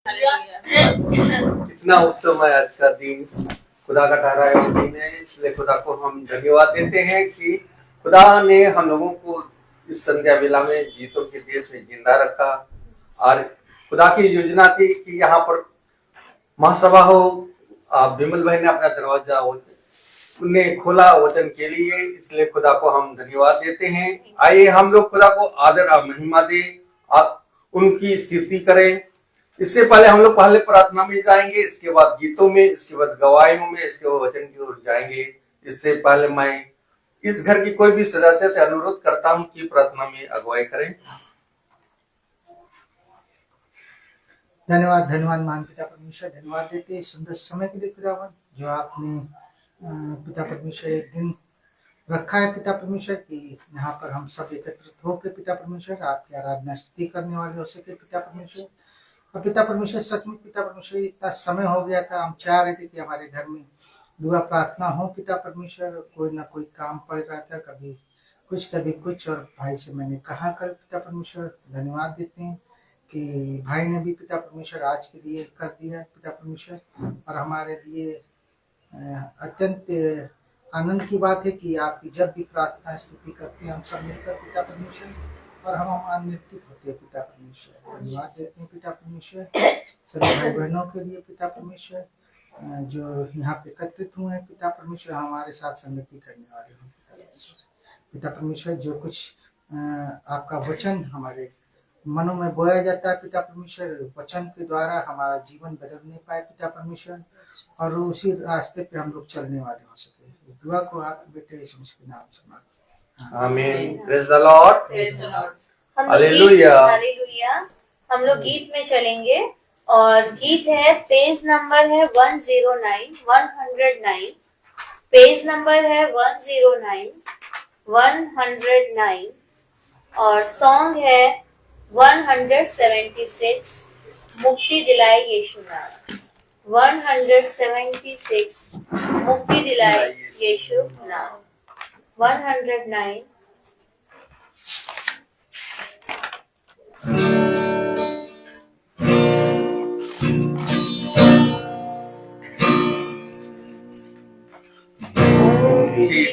इतना उत्तम है आज का दिन, खुदा का ठहराया हुआ दिन है, इसलिए खुदा को हम धन्यवाद देते हैं कि खुदा ने हम लोगों को इस संध्या वेला में जीतों के देश में जिंदा रखा। और खुदा की योजना थी कि यहाँ पर महासभा हो। विमल भाई ने अपना दरवाजा उन्हें खोला वचन के लिए, इसलिए खुदा को हम धन्यवाद देते हैं। आइए हम लोग खुदा को आदर और महिमा दे, उनकी स्तुति करें। इससे पहले हम लोग पहले प्रार्थना में जाएंगे, इसके बाद गीतों में, इसके बाद गवाहियों में, इसके बाद वचन की ओर जाएंगे। इससे पहले मैं इस घर की कोई भी सदस्य से अनुरोध करता हूं कि प्रार्थना में अगुवाई करें। धन्यवाद महान पिता परमेश्वर, धन्यवाद देते हैं सुंदर समय के लिए खुदावन, जो आपने पिता परमेश्वर एक दिन रखा है पिता परमेश्वर की यहाँ पर हम सब एकत्रित होकर पिता परमेश्वर आपकी आराधना स्तुति करने वाले हो सके पिता परमेश्वर। और पिता परमेश्वर सचमुच पिता परमेश्वर इतना समय हो गया था, हम चाह रहे थे कि हमारे घर में दुआ प्रार्थना हो पिता परमेश्वर। कोई ना कोई काम पड़ रहा था, कभी कुछ, और भाई से मैंने कहा कल पिता परमेश्वर धन्यवाद देते हैं कि भाई ने भी पिता परमेश्वर आज के लिए कर दिया पिता परमेश्वर। और हमारे लिए अत्यंत आनंद की बात है कि आपकी जब भी प्रार्थना स्तुति करते हैं हम सब मिलकर पिता परमेश्वर, और हम आनंदित होते हैं पिता परमेश्वर। धन्यवाद देते हैं पिता परमेश्वर सभी भाई बहनों के लिए पिता परमेश्वर, जो यहाँ पे एकत्रित हुए हैं पिता परमेश्वर, हमारे साथ संगति करने वाले हैं पिता परमेश्वर। जो कुछ आपका वचन हमारे मनों में बोया जाता है पिता परमेश्वर, वचन के द्वारा हमारा जीवन बदल नहीं पाए पिता परमेश्वर, और उसी रास्ते पे हम लोग चलने वाले हो सके। इस दुआ को आप बेटे यीशु मसीह के नाम से मांगते हैं, आमीन। Praise the Lord, praise the Lord. Hallelujah, hallelujah. हम लोग गीत में चलेंगे और गीत है, पेज नंबर है 109 पेज नंबर है 109 और सॉन्ग है 176 मुक्ति दिलाए यीशु नाम। 176 मुक्ति दिलाए यीशु नाम। 109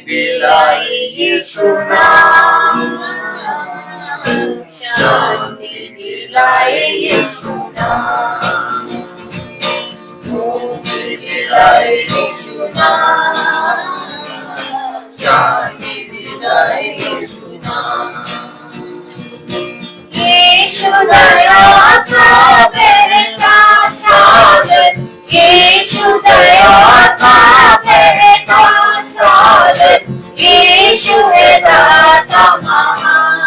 दिलाए यीशु नाम, शांति दिलाए यीशु नाम। मुक्ति दिलाए यीशु नाम, शांति दिलाए यीशु नाम। यीशु दया का बहता सागर, यीशु दया का बहता सागर, यीशु है दाता महान,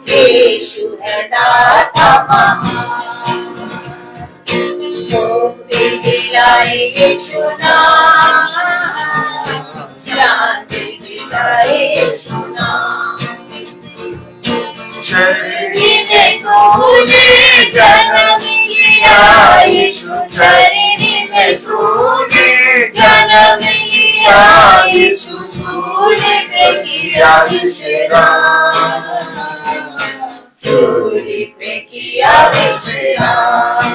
यीशु है दाता महान। मुक्ति दिलाए यीशु नाम, शांति दिलाए यीशु नाम। धरती में तूने जन्म लिया यीशु, धरती में तूने जन्म लिया यीशु, सूर्य पे किया विश्राम, सूर्य पे किया विश्राम।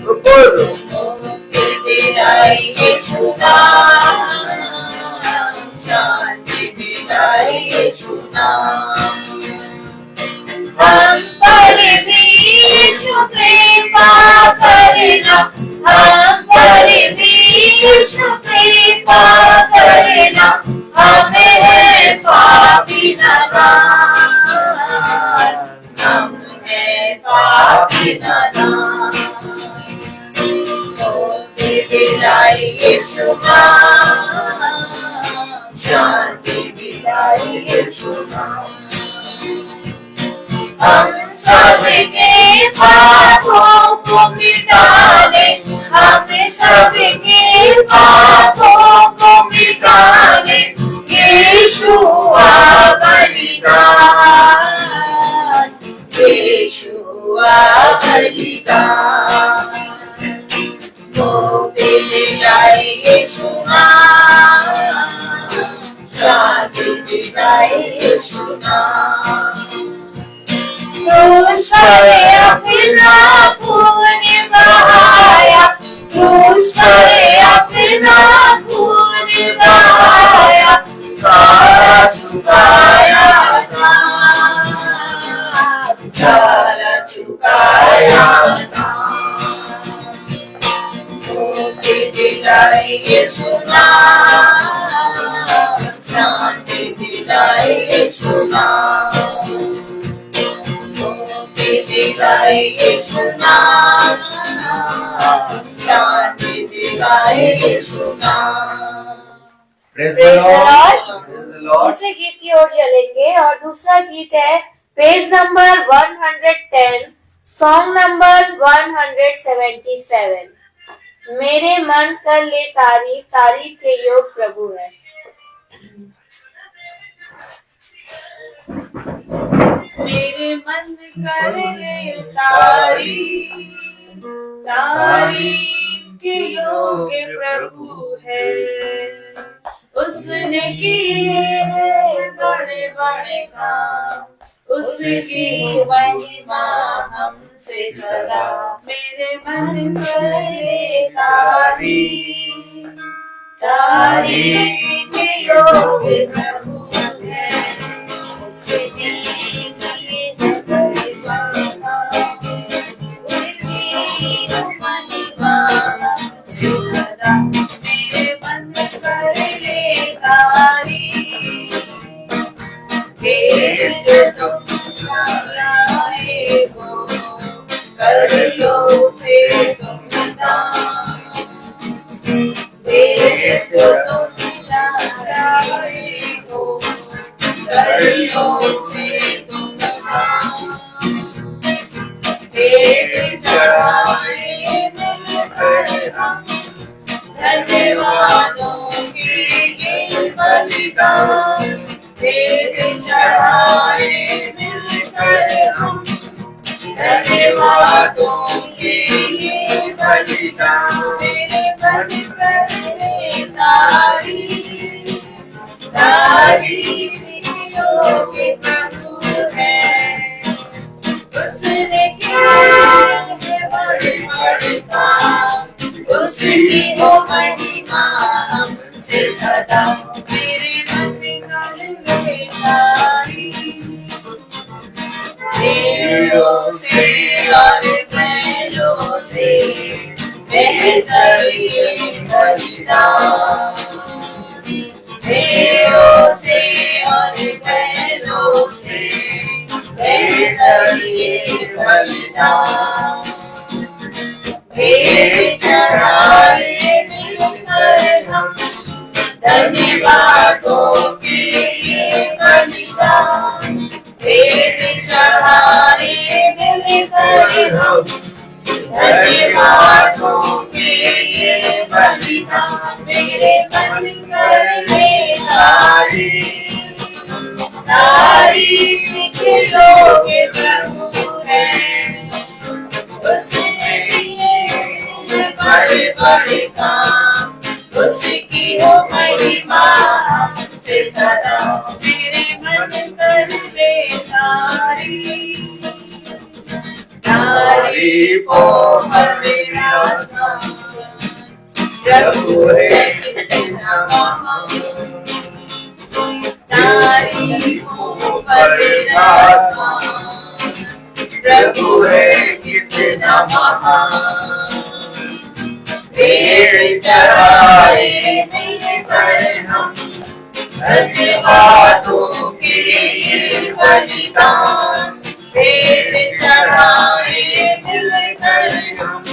मुक्ति दिलाए यीशु नाम, शांति दिलाए यीशु नाम। हम पर भी यीशु कृपा करना, हम पर भी यीशु कृपा करना, हमें है पापी नादान, हम है पापी नादान। मुक्ति दिलाए यीशु नाम, शांति दिलाए यीशु नाम। हम सबके पापों को मिटा दे, हम सबके पापों को मिटा दे, यीशु आ बलिदान, यीशु आ बलिदान। मुक्ति दिलाए यीशु नाम, शांति दिलाए यीशु नाम। उस पर अपना तेरा मुक्ति दिलाए यीशु नाम, शांति दिलाए यीशु नाम, मुक्ति दिलाए यीशु नाम, शांति दिलाए यीशु नाम। Praise Praise the Lord. Praise the Lord. दूसरे गीत की ओर चलेंगे और दूसरा गीत है पेज नंबर 110, सॉन्ग नंबर 177। मेरे मन कर ले तारीफ, तारीफ के योग प्रभु है। मेरे मन करे तारीफ, तारीफ के योग्य प्रभु है। उसने किए हैं बड़े बड़े काम, उसकी महिमा हमसे सदा। मेरे मन करे तारीफ, तारीफ के योग्य प्रभु है। उसने किए हैं बड़े बड़े काम, उसकी महिमा हमसे सदा। मेरे मन करे तारीफ, फिर जो तुम लाए हो कर लो से तुम दान। फिर जो तुम लाए हो कर लो से तुम दान। फिर चढ़ाए मिलकर हम धन्यवादों की ये बलिदान। फिर चढ़ाए मिलकर हम धन्यवादों की ये बलिदान। मेरे मन करे तारीफ, तारीफ के योग्य प्रभु है। उसने किए हैं बड़े बड़े काम, उसकी हो महिमा हमसे सदा। मेरे मन करे तारीफ, दिलों से और पहलों से बेहतर ये बलिदान। दिलों से और पहलों से बेहतर ये बलिदान। फिर चढ़ाए मिलकर हम धन्यवादों की ये बलिदान। फिर चढ़ाए मिलकर हम धन्यवादों की ये बलिदान। मेरे मन करे तारीफ, तारीफ के योग्य प्रभु है। उसने किए बड़े बड़े काम, उसकी हो महिमा हमसे सदा। मेरे मन करे तारीफ, तारीफों पर मेरा प्रभु है कितना महान। तारीफों पर मेरा प्रभु है कितना महान। फिर चढ़ाए मिलकर हम धन्यवादों के ये बलिदान। फिर चढ़ाए मिलकर हम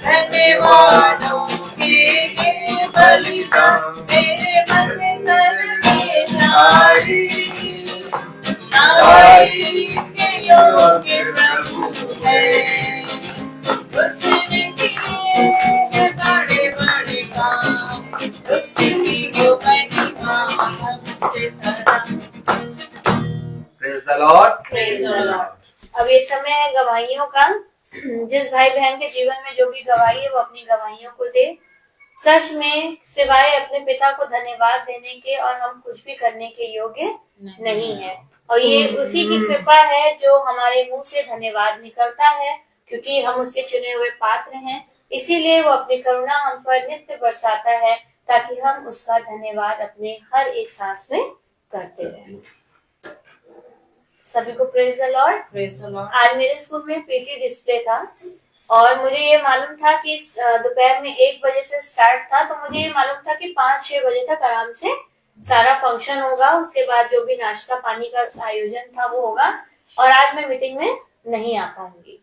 धन्यवादों के ये बलिदान। मेरे मन करे तारीफ, तारीफ के योग्य प्रभु है। उसने किए हैं बड़े बड़े काम, उसकी वो महिमा हमसे सदा। Praise the Lord. Praise the Lord. अब ये समय है गवाहियों का। जिस भाई बहन के जीवन में जो भी गवाही है वो अपनी गवाहियों को दे। सच में सिवाय अपने पिता को धन्यवाद देने के और हम कुछ भी करने के योग्य नहीं है। और ये उसी की कृपा है जो हमारे मुंह से धन्यवाद निकलता है, क्योंकि हम उसके चुने हुए पात्र हैं। इसीलिए वो अपनी करुणा हम पर नित्य बरसाता है, ताकि हम उसका धन्यवाद अपने हर एक सांस में करते रहें। सभी को praise the Lord. Praise the Lord. आज मेरे स्कूल में पीटी डिस्प्ले था और मुझे ये मालूम था कि दोपहर में 1 बजे से स्टार्ट था, तो मुझे ये मालूम था कि 5-6 बजे तक आराम से सारा फंक्शन होगा। उसके बाद जो भी नाश्ता पानी का आयोजन था वो होगा और आज मैं मीटिंग में नहीं आ पाऊंगी।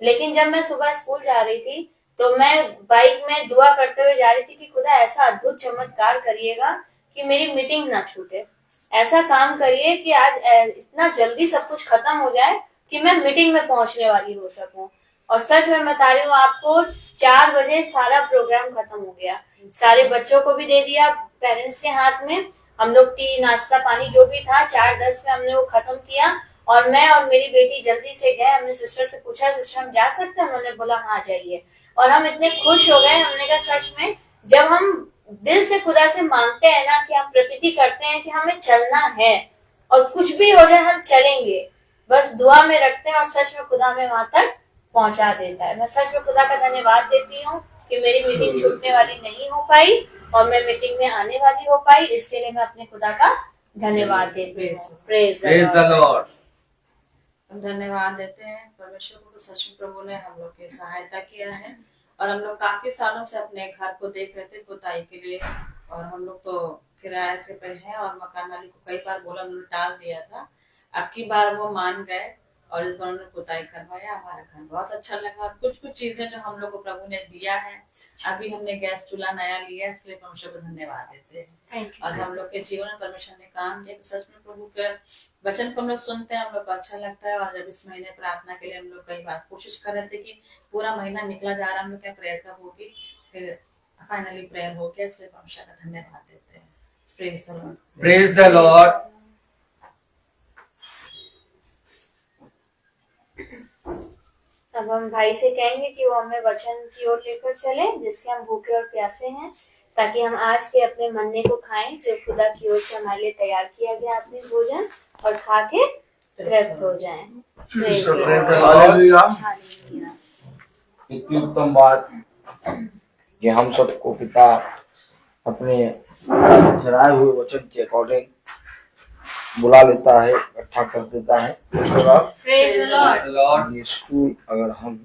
लेकिन जब मैं सुबह स्कूल जा रही थी तो मैं बाइक में दुआ करते हुए जा रही थी कि खुदा ऐसा अद्भुत चमत्कार करिएगा कि मेरी मीटिंग ना छूटे। ऐसा काम करिए कि आज इतना जल्दी सब कुछ खत्म हो जाए कि मैं मीटिंग में पहुंचने वाली हो सकूं। और सच में बता रही हूँ आपको, 4 बजे सारा प्रोग्राम खत्म हो गया। सारे बच्चों को भी दे दिया पेरेंट्स के हाथ में। हम लोग टी नाश्ता पानी जो भी था 4:10 में हमने वो खत्म किया और मैं और मेरी बेटी जल्दी से गए। हमने सिस्टर से पूछा, सिस्टर हम जा सकते हैं? उन्होंने बोला हाँ जाइए। और हम इतने खुश हो गए। हमने कहा सच में जब हम दिल से खुदा से मांगते हैं ना, कि हम प्रतीति करते हैं कि हमें चलना है और कुछ भी हो जाए हम चलेंगे, बस दुआ में रखते हैं और सच में खुदा हमें वहां तक पहुंचा देता है। मैं सच में खुदा का धन्यवाद देती हूँ कि मेरी मीटिंग छूटने वाली नहीं हो पाई और मैं मीटिंग में आने वाली हो पाई। इसके लिए मैं अपने खुदा का धन्यवाद देती हूँ। Praise the Lord. हम धन्यवाद देते हैं परमेश्वर को। सच में प्रभु ने हम लोग की सहायता किया है और हम लोग काफी सालों से अपने घर को देख रहे थे पुताई के लिए, और हम लोग तो किराए पे हैं और मकान मालिक को कई बार बोला, उन्होंने टाल दिया था। अब की बार वो मान गए और इस बार उन्होंने पुताई करवाया। हमारा घर बहुत अच्छा लगा और कुछ चीजें जो हम लोग को प्रभु ने दिया है, अभी हमने गैस चूल्हा नया लिया, इसलिए परमेश्वर को धन्यवाद देते हैं। और हम लोग के जीवन में परमेश्वर ने काम किया। सच में प्रभु के वचन को हम लोग सुनते हैं, हम लोग को अच्छा लगता है। और जब इस महीने प्रार्थना के लिए हम लोग कई बार कोशिश कर रहे थे कि पूरा महीना निकला जा रहा, हम लोग क्या प्रेयर कब होगी, फिर फाइनली प्रेयर हो गया, इसलिए परमेश्वर का धन्यवाद देते हैं। Praise the Lord. Praise the Lord. अब हम भाई से कहेंगे कि वो हमें वचन की ओर लेकर चले, जिसके हम भूखे और प्यासे हैं, ताकि हम आज के अपने मन्ने को खाएं जो खुदा की ओर से हमारे लिए तैयार किया गया अपने भोजन, और खा के तृप्त हो जाएं। हालेलुया। इतनी उत्तम बात कि हम सबको पिता अपने चढ़ाए हुए वचन के अकॉर्डिंग बुला लेता है, इकट्ठा कर देता है। Praise the Lord. ये स्टूल अगर हम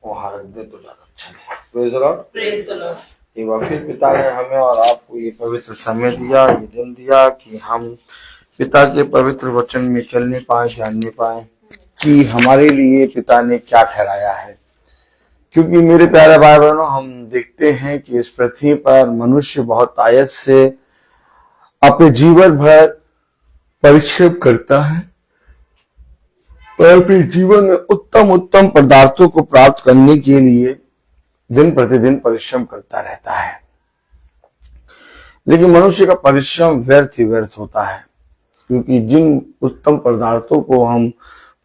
वहाँ रख दे तो ज्यादा अच्छा है। Praise the Lord. Praise the Lord. एक बार फिर पिता ने हमें और आपको ये पवित्र समय दिया, ये दिन दिया कि हम पिता के पवित्र वचन में चलने पाए, जानने पाए कि हमारे लिए पिता ने क्या ठहराया है। क्योंकि मेरे प्यारे भाई बहनों, हम देखते हैं कि इस पृथ्वी पर मनुष्य बहुत आयत से अपने जीवन भर परिश्रम करता है और अपने जीवन में उत्तम उत्तम पदार्थों को प्राप्त करने के लिए दिन प्रतिदिन परिश्रम करता रहता है। लेकिन मनुष्य का परिश्रम व्यर्थ ही व्यर्थ होता है, क्योंकि जिन उत्तम पदार्थों को हम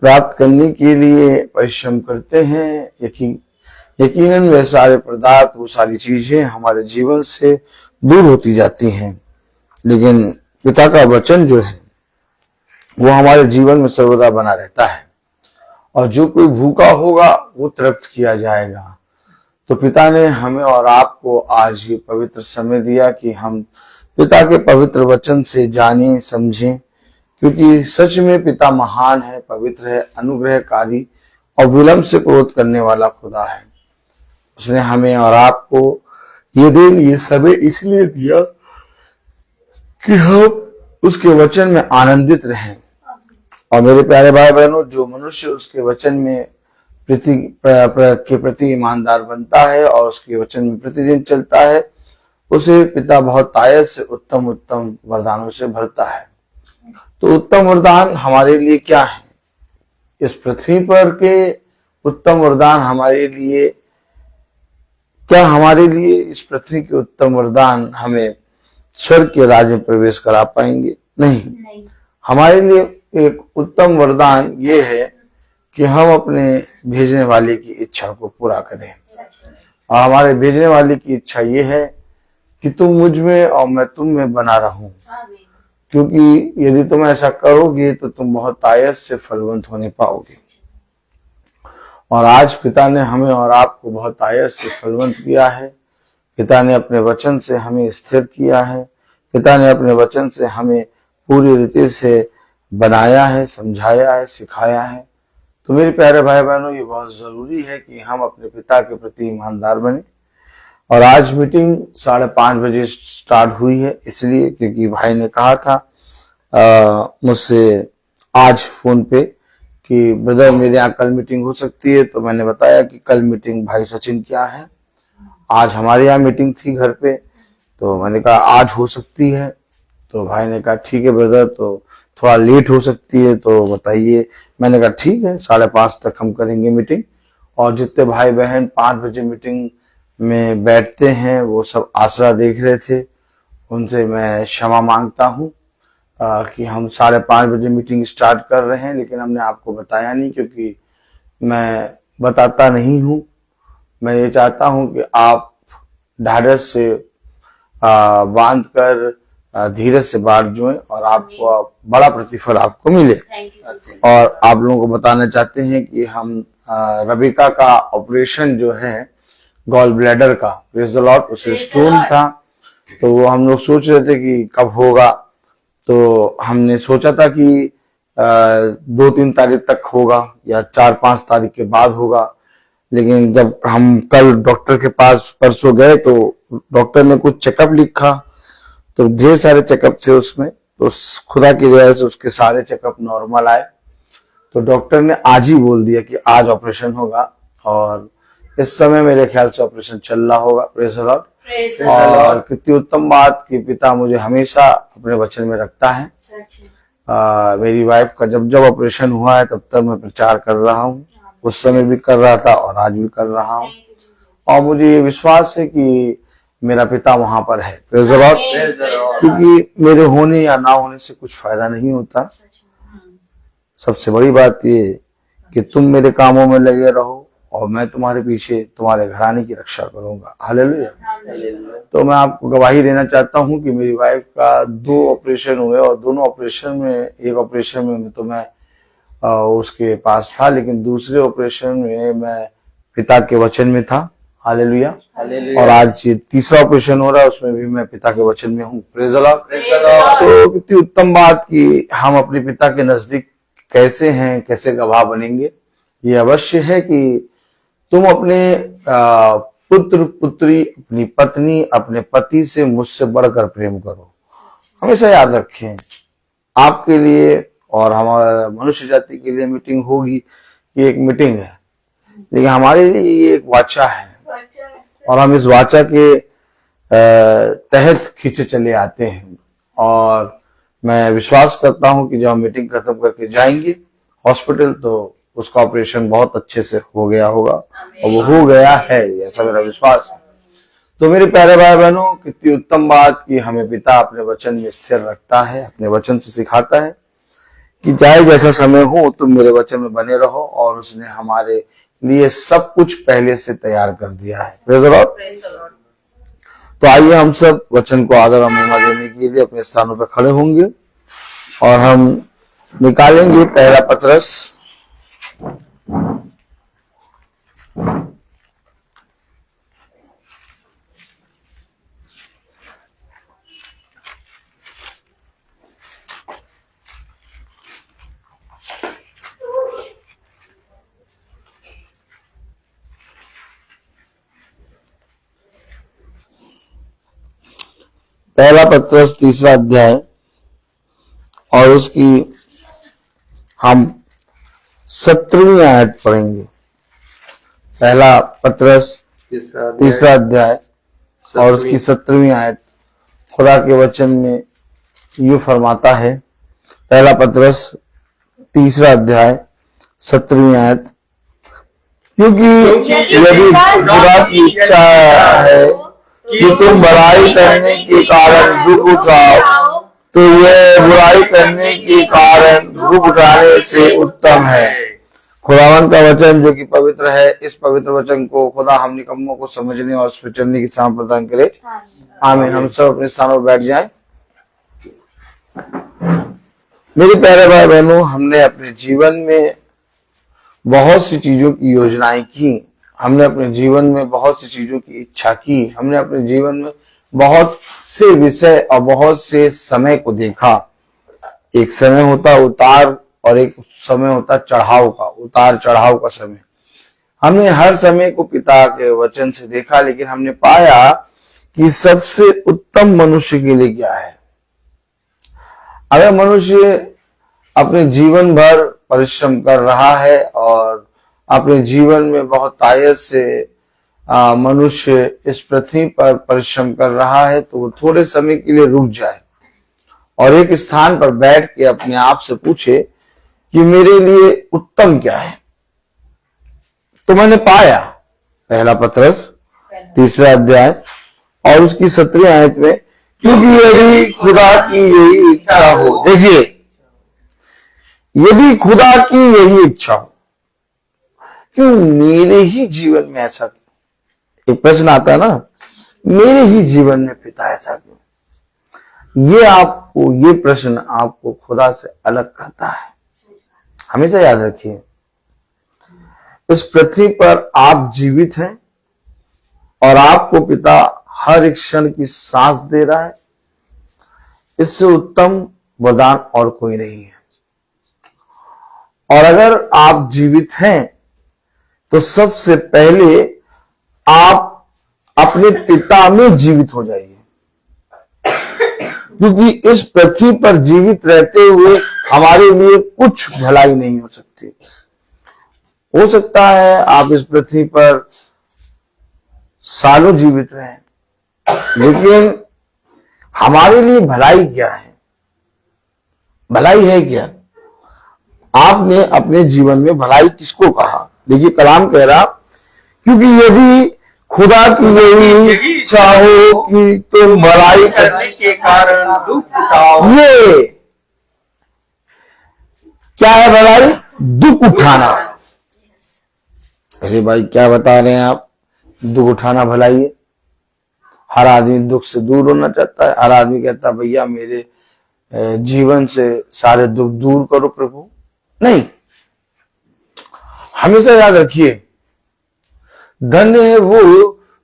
प्राप्त करने के लिए परिश्रम करते हैं, यकीनन वे सारे पदार्थ, वो सारी चीजें हमारे जीवन से दूर होती जाती हैं। लेकिन पिता का वचन जो है वो हमारे जीवन में सर्वदा बना रहता है, और जो कोई भूखा होगा वो तृप्त किया जाएगा। तो पिता ने हमें और आपको आज ये पवित्र समय दिया कि हम पिता के पवित्र वचन से जानें, समझें, क्योंकि सच में पिता महान है, पवित्र है, अनुग्रहकारी और विलंब से क्रोध करने वाला खुदा है। उसने हमें और आपको ये दिन, ये समय इसलिए दिया कि हम उसके वचन में आनंदित रहें। और मेरे प्यारे भाई बहनों, जो मनुष्य उसके वचन में के प्रति ईमानदार बनता है और उसके वचन में प्रतिदिन चलता है, उसे पिता बहुत आयत से उत्तम उत्तम वरदानों से भरता है। तो उत्तम वरदान हमारे लिए क्या है? इस पृथ्वी पर के उत्तम वरदान हमारे लिए क्या? हमारे लिए इस पृथ्वी के उत्तम वरदान हमें स्वर्ग के राज्य में प्रवेश करा पाएंगे? नहीं। हमारे लिए एक उत्तम वरदान ये है कि हम अपने भेजने वाले की इच्छा को पूरा करें। और हमारे भेजने वाले की इच्छा ये है कि तुम मुझ में और मैं तुम में बना रहूं, क्योंकि यदि तुम ऐसा करोगे तो तुम बहुत आयत से फलवंत होने पाओगे। और आज पिता ने हमें और आपको बहुत आयत से फलवंत किया है। पिता ने अपने वचन से हमें स्थिर किया है। पिता ने अपने वचन से हमें पूरी रीति से बनाया है, समझाया है, सिखाया है। तो मेरे प्यारे भाई बहनों, ये बहुत जरूरी है कि हम अपने पिता के प्रति ईमानदार बने। और आज मीटिंग 5:30 बजे स्टार्ट हुई है, इसलिए क्योंकि भाई ने कहा था मुझसे आज फोन पे कि ब्रदर मेरे यहाँ कल मीटिंग हो सकती है। तो मैंने बताया कि कल मीटिंग भाई सचिन क्या है, आज हमारे यहाँ मीटिंग थी घर पे, तो मैंने कहा आज हो सकती है। तो भाई ने कहा ठीक है ब्रदर, तो थोड़ा लेट हो सकती है तो बताइए। मैंने कहा ठीक है, 5:30 तक हम करेंगे मीटिंग। और जितने भाई बहन 5 बजे मीटिंग में बैठते हैं वो सब आसरा देख रहे थे, उनसे मैं क्षमा मांगता हूँ कि हम 5:30 बजे मीटिंग स्टार्ट कर रहे हैं, लेकिन हमने आपको बताया नहीं, क्योंकि मैं बताता नहीं हूँ। मैं ये चाहता हूँ कि आप ढाढ़स से बांध कर धीरज से बाढ़ जोएं और आपको बड़ा प्रतिफल आपको मिले। और आप लोगों को बताना चाहते हैं कि हम रबिका का ऑपरेशन जो है गॉल ब्लैडर का, प्रेज द लॉर्ड, उसे स्टोन था, तो वो हम लोग सोच रहे थे कि कब होगा। तो हमने सोचा था कि 2-3 तारीख तक होगा या 4-5 तारीख के बाद होगा। लेकिन जब हम कल डॉक्टर के पास परसों गए तो डॉक्टर ने कुछ चेकअप लिखा, तो ढेर सारे चेकअप थे उसमें, तो खुदा की दया से उसके सारे चेकअप नॉर्मल आए। तो डॉक्टर ने आज ही बोल दिया कि आज ऑपरेशन होगा, और इस समय मेरे ख्याल से ऑपरेशन चल रहा होगा। Praise the Lord. और कितनी उत्तम बात कि पिता मुझे हमेशा अपने वचन में रखता है। मेरी वाइफ का जब जब ऑपरेशन हुआ है तब तक मैं प्रचार कर रहा हूँ, उस समय भी कर रहा था और आज भी कर रहा हूँ। और मुझे ये विश्वास है कि मेरा पिता वहां पर है। Praise the Lord. क्योंकि मेरे होने या ना होने से कुछ फायदा नहीं होता। सबसे बड़ी बात ये कि तुम मेरे कामों में लगे रहो और मैं तुम्हारे पीछे तुम्हारे घराने की रक्षा करूंगा। हालेलुया। तो मैं आपको गवाही देना चाहता हूं कि मेरी वाइफ का 2 ऑपरेशन हुए, और दोनों ऑपरेशन में, एक ऑपरेशन में तो मैं उसके पास था, लेकिन दूसरे ऑपरेशन में मैं पिता के वचन में था। हालेलुया। और आज ये तीसरा ऑपरेशन हो रहा है, उसमें भी मैं पिता के वचन में हूँ। Praise the Lord. तो कितनी उत्तम बात कि हम अपने पिता के नजदीक कैसे हैं, कैसे गवाह बनेंगे। ये अवश्य है कि तुम अपने पुत्र पुत्री, अपनी पत्नी, अपने पति से मुझसे बढ़कर प्रेम करो। हमेशा याद रखें, आपके लिए और हमारे मनुष्य जाति के लिए मीटिंग होगी, ये एक मीटिंग है, लेकिन हमारे लिए ये एक वाचा है, और हम इस वाचा के तहत खींचे चले आते हैं। और मैं विश्वास करता हूं कि जब हम मीटिंग खत्म करके जाएंगे हॉस्पिटल, तो उसका ऑपरेशन बहुत अच्छे से हो गया होगा, और वो हो गया है, ऐसा मेरा विश्वास है। तो मेरे प्यारे भाई बहनों, कितनी उत्तम बात कि हमें पिता अपने वचन में स्थिर रखता है, अपने वचन से सिखाता है कि चाहे जैसा समय हो तुम मेरे वचन में बने रहो, और उसने हमारे लिए सब कुछ पहले से तैयार कर दिया है। Praise the Lord. तो आइए हम सब वचन को आदर और महिमा देने के लिए अपने स्थानों पर खड़े होंगे, और हम निकालेंगे पहला पत्रस पहला पत्रस 3रा अध्याय, और उसकी हम 17वीं आयत पढ़ेंगे। पहला पत्रस 3रा अध्याय और उसकी 17वीं आयत खुदा के वचन में यूं फरमाता है। पहला पत्रस 3रा अध्याय 17वीं आयत, क्योंकि यदि खुदा की इच्छा है कि तुम बुराई करने के कारण दुख उठाओ, तो यह बुराई करने के कारण दुख उठाने से उत्तम है। खुदावन का वचन जो कि पवित्र है, इस पवित्र वचन को खुदा हम निकम्मों को समझने और उस पर चलने की सामर्थ प्रदान करे। आमीन। हम सब अपने स्थानों पर बैठ जाएं। मेरे प्यारे भाई बहनों, हमने अपने जीवन में बहुत सी चीजों की योजनाएं की, हमने अपने जीवन में बहुत सी चीजों की इच्छा की, हमने अपने जीवन में बहुत से विषय और बहुत से समय को देखा, एक समय होता उतार और एक समय होता चढ़ाव का, उतार चढ़ाव का समय। हमने हर समय को पिता के वचन से देखा, लेकिन हमने पाया कि सबसे उत्तम मनुष्य के लिए क्या है। अगर मनुष्य अपने जीवन भर परिश्रम कर रहा है और अपने जीवन में बहुत आयत से मनुष्य इस पृथ्वी पर परिश्रम कर रहा है, तो वो थोड़े समय के लिए रुक जाए और एक स्थान पर बैठ के अपने आप से पूछे कि मेरे लिए उत्तम क्या है। तो मैंने पाया पहला पत्रस 3 अध्याय और उसकी 17 आयत में, क्योंकि यदि खुदा की यही इच्छा हो, देखिए, यदि खुदा की यही इच्छा हो, क्यों मेरे ही जीवन में ऐसा क्यों? एक प्रश्न आता है ना, मेरे ही जीवन में पिता ऐसा क्यों? ये प्रश्न आपको खुदा से अलग करता है। हमेशा याद रखिए, इस पृथ्वी पर आप जीवित हैं और आपको पिता हर एक क्षण की सांस दे रहा है। इससे उत्तम वरदान और कोई नहीं है। और अगर आप जीवित हैं तो सबसे पहले आप अपने पिता में जीवित हो जाइए, क्योंकि इस पृथ्वी पर जीवित रहते हुए हमारे लिए कुछ भलाई नहीं हो सकती। हो सकता है आप इस पृथ्वी पर सालों जीवित रहें, लेकिन हमारे लिए भलाई क्या है? भलाई है क्या? आपने अपने जीवन में भलाई किसको कहा? देखिए, कलाम कह रहा, क्योंकि यदि खुदा की यही इच्छा हो कि तुम भलाई करने के कारण दुख उठाओ। ये क्या है भलाई? दुख उठाना। अरे भाई, क्या बता रहे हैं आप? दुख उठाना भलाई है? हर आदमी दुख से दूर होना चाहता है। हर आदमी कहता है भैया मेरे जीवन से सारे दुख दूर करो प्रभु। नहीं, हमेशा याद रखिए, धन्य है वो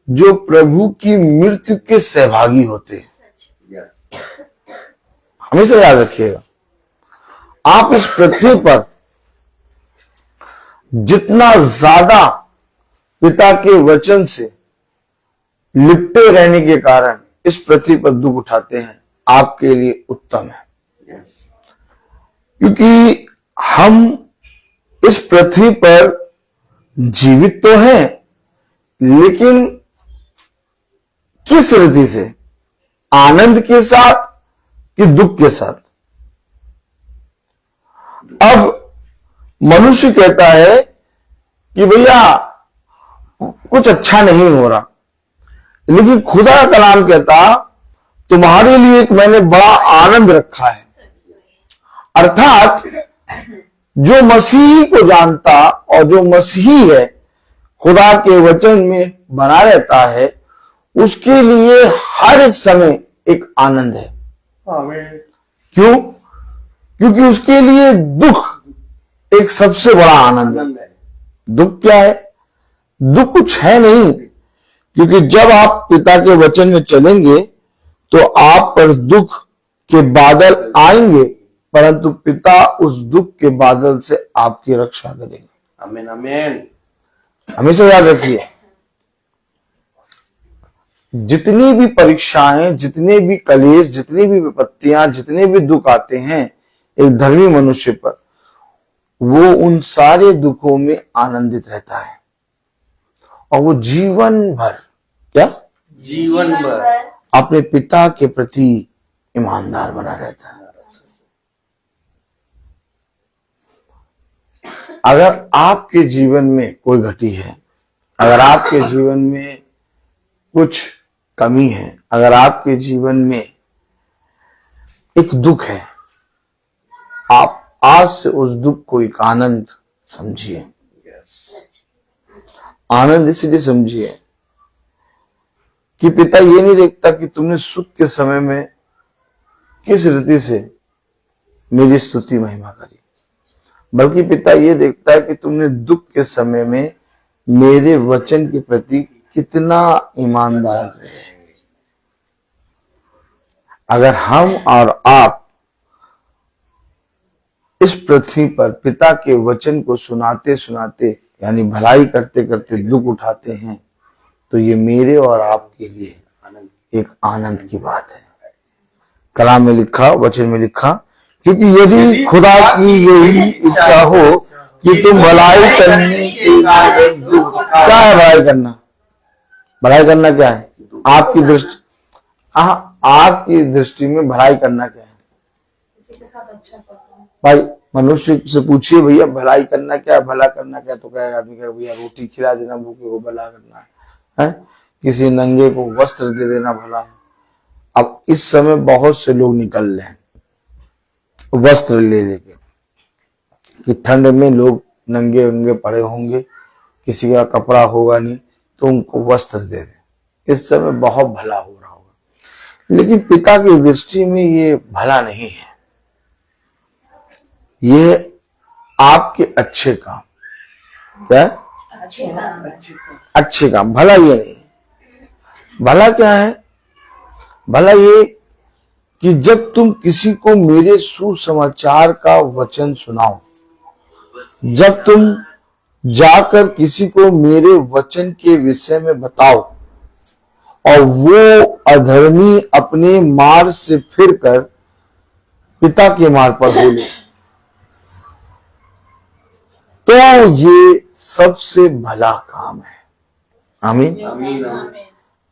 जो प्रभु की मृत्यु के सहभागी होते हैं। हमेशा याद रखिएगा, आप इस पृथ्वी पर जितना ज्यादा पिता के वचन से लिपटे रहने के कारण इस पृथ्वी पर दुख उठाते हैं, आपके लिए उत्तम है। क्योंकि हम इस पृथ्वी पर जीवित तो हैं, लेकिन किस रीति से? आनंद के साथ कि दुख के साथ? अब मनुष्य कहता है कि भैया कुछ अच्छा नहीं हो रहा, लेकिन खुदा का कलाम कहता तुम्हारे लिए एक मैंने बड़ा आनंद रखा है। अर्थात जो मसीही को जानता और जो मसीही है, खुदा के वचन में बना रहता है, उसके लिए हर एक समय एक आनंद है। क्यों? क्योंकि उसके लिए दुख एक सबसे बड़ा आनंद है। दुख क्या है? दुख कुछ है नहीं, क्योंकि जब आप पिता के वचन में चलेंगे तो आप पर दुख के बादल आएंगे, परंतु पिता उस दुख के बादल से आपकी रक्षा करेंगे। आमीन आमीन। हमेशा याद रखिए, जितनी भी परीक्षाएं, जितने भी कलेश, जितनी भी विपत्तियां, जितने भी दुख आते हैं एक धर्मी मनुष्य पर, वो उन सारे दुखों में आनंदित रहता है और वो जीवन भर क्या? जीवन भर अपने पिता के प्रति ईमानदार बना रहता है। अगर आपके जीवन में कोई घटी है, अगर आपके जीवन में कुछ कमी है, अगर आपके जीवन में एक दुख है, आप आज से उस दुख को एक आनंद समझिए। आनंद इसलिए समझिए कि पिता ये नहीं देखता कि तुमने सुख के समय में किस रीति से मेरी स्तुति महिमा करी, बल्कि पिता ये देखता है कि तुमने दुख के समय में मेरे वचन के प्रति कितना ईमानदार रहे। अगर हम और आप इस पृथ्वी पर पिता के वचन को सुनाते सुनाते यानी भलाई करते करते दुख उठाते हैं, तो ये मेरे और आपके लिए एक आनंद की बात है। कलाम में लिखा, वचन में लिखा, क्योंकि यदि खुदा की यही इच्छा हो कि तुम भलाई करने के कारण दुख, क्या है भलाई करना? भलाई करना क्या है? आपकी दृष्टि, आपकी दृष्टि में भलाई करना क्या है? किसी के साथ अच्छा करना। भाई मनुष्य से पूछिए भैया भलाई करना क्या है, भला करना क्या है, तो क्या आदमी कहेगा भैया रोटी खिला देना भूखे को भला करना है? किसी नंगे को वस्त्र दे देना भला है। अब इस समय बहुत से लोग निकल रहे हैं वस्त्र ले लेके, कि ठंड में लोग नंगे नंगे पड़े होंगे, किसी का कपड़ा होगा नहीं तो उनको वस्त्र दे दे। इस समय बहुत भला हो रहा होगा, लेकिन पिता की दृष्टि में ये भला नहीं है। ये आपके अच्छे काम, क्या है? अच्छे काम, भला ये नहीं। भला क्या है? भला ये कि जब तुम किसी को मेरे सुसमाचार का वचन सुनाओ, जब तुम जाकर किसी को मेरे वचन के विषय में बताओ और वो अधर्मी अपने मार्ग से फिरकर पिता के मार्ग पर बोले, तो ये सबसे भला काम है। आमीन।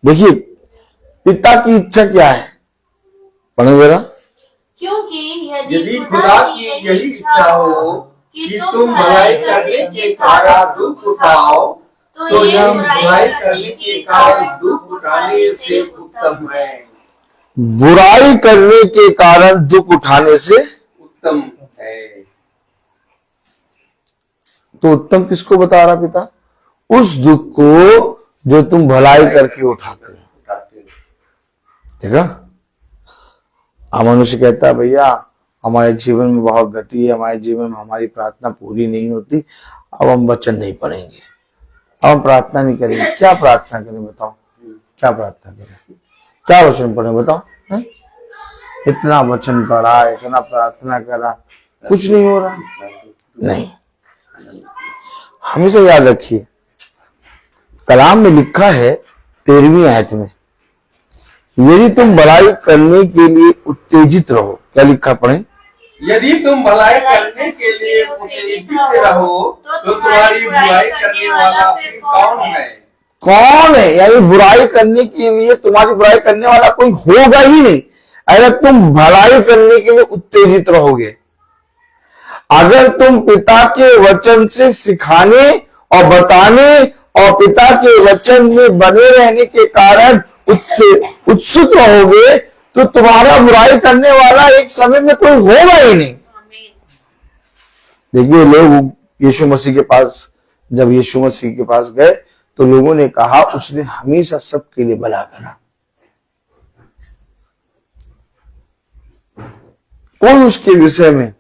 देखिए पिता की इच्छा क्या है, पढ़े जरा। क्योंकि यदि खुदा की यही इच्छा हो कि तुम भलाई करने के कारण दुख उठाओ, तो यह बुराई करने के कारण दुख उठाने से उत्तम है। बुराई करने के कारण दुख उठाने से उत्तम है। तो उत्तम किसको बता रहा पिता? उस दुख को जो तुम भलाई करके उठाते हो। ठीक है? मनुष्य कहता है भैया हमारे जीवन में बहुत घटी है, हमारे जीवन में हमारी प्रार्थना पूरी नहीं होती, अब हम वचन नहीं पढ़ेंगे, अब हम प्रार्थना नहीं करेंगे। क्या प्रार्थना करें बताओ? क्या प्रार्थना करें? क्या वचन पढ़े बताओ? है? इतना वचन पढ़ा, इतना प्रार्थना करा, कुछ नहीं हो रहा। नहीं, हमेशा याद रखिए कलाम में लिखा है 13वीं आयत में, यदि तुम भलाई करने के लिए उत्तेजित रहो। क्या लिखा पढ़े? यदि तुम भलाई करने के लिए उत्तेजित रहो, तो तुम्हारी बुराई करने वाला फिर कौन है? कौन है? यानी बुराई करने के लिए तुम्हारी बुराई करने वाला कोई होगा ही नहीं, अगर तुम भलाई करने के लिए उत्तेजित रहोगे। अगर तुम पिता के वचन से सिखाने और बताने और पिता के वचन में बने रहने के कारण उत्सुक रहोगे, तो तुम्हारा बुराई करने वाला एक समय में कोई होगा ही नहीं। देखिए लोग यीशु मसीह के पास, जब यीशु मसीह के पास गए तो लोगों ने कहा उसने हमेशा सबके लिए भला करा, कोई उसके विषय में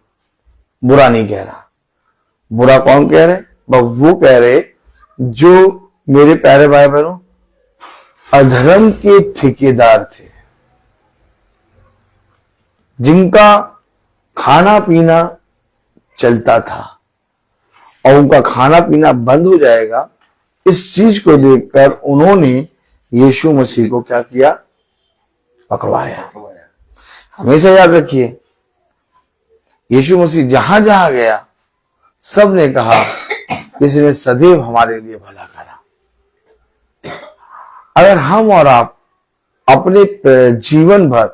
बुरा नहीं कह रहा। बुरा कौन कह रहे? वो कह रहे जो मेरे प्यारे भाई बहनों अधर्म के ठेकेदार थे, जिनका खाना पीना चलता था और उनका खाना पीना बंद हो जाएगा, इस चीज को देखकर उन्होंने यीशु मसीह को क्या किया? पकड़वाया। हमेशा याद रखिए यीशु मसीह जहां जहां गया सब ने कहा इसने सदैव हमारे लिए भला करा। अगर हम और आप अपने जीवन भर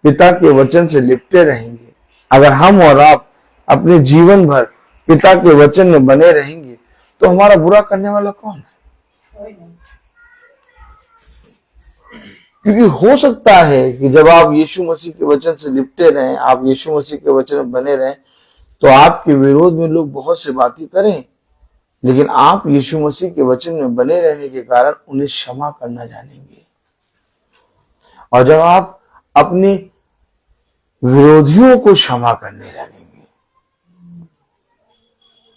पिता के वचन से लिपटे रहेंगे, अगर हम और आप अपने जीवन भर पिता के वचन में बने रहेंगे, तो हमारा बुरा करने वाला कौन है? क्योंकि हो सकता है कि जब आप यीशु मसीह के वचन से लिपटे रहें, आप यीशु मसीह के वचन में बने रहें, तो आपके विरोध में लोग बहुत से बातें करें, लेकिन आप यीशु मसीह के वचन में बने रहने के कारण उन्हें क्षमा करना जानेंगे। और जब आप अपने विरोधियों को क्षमा करने लगेंगे,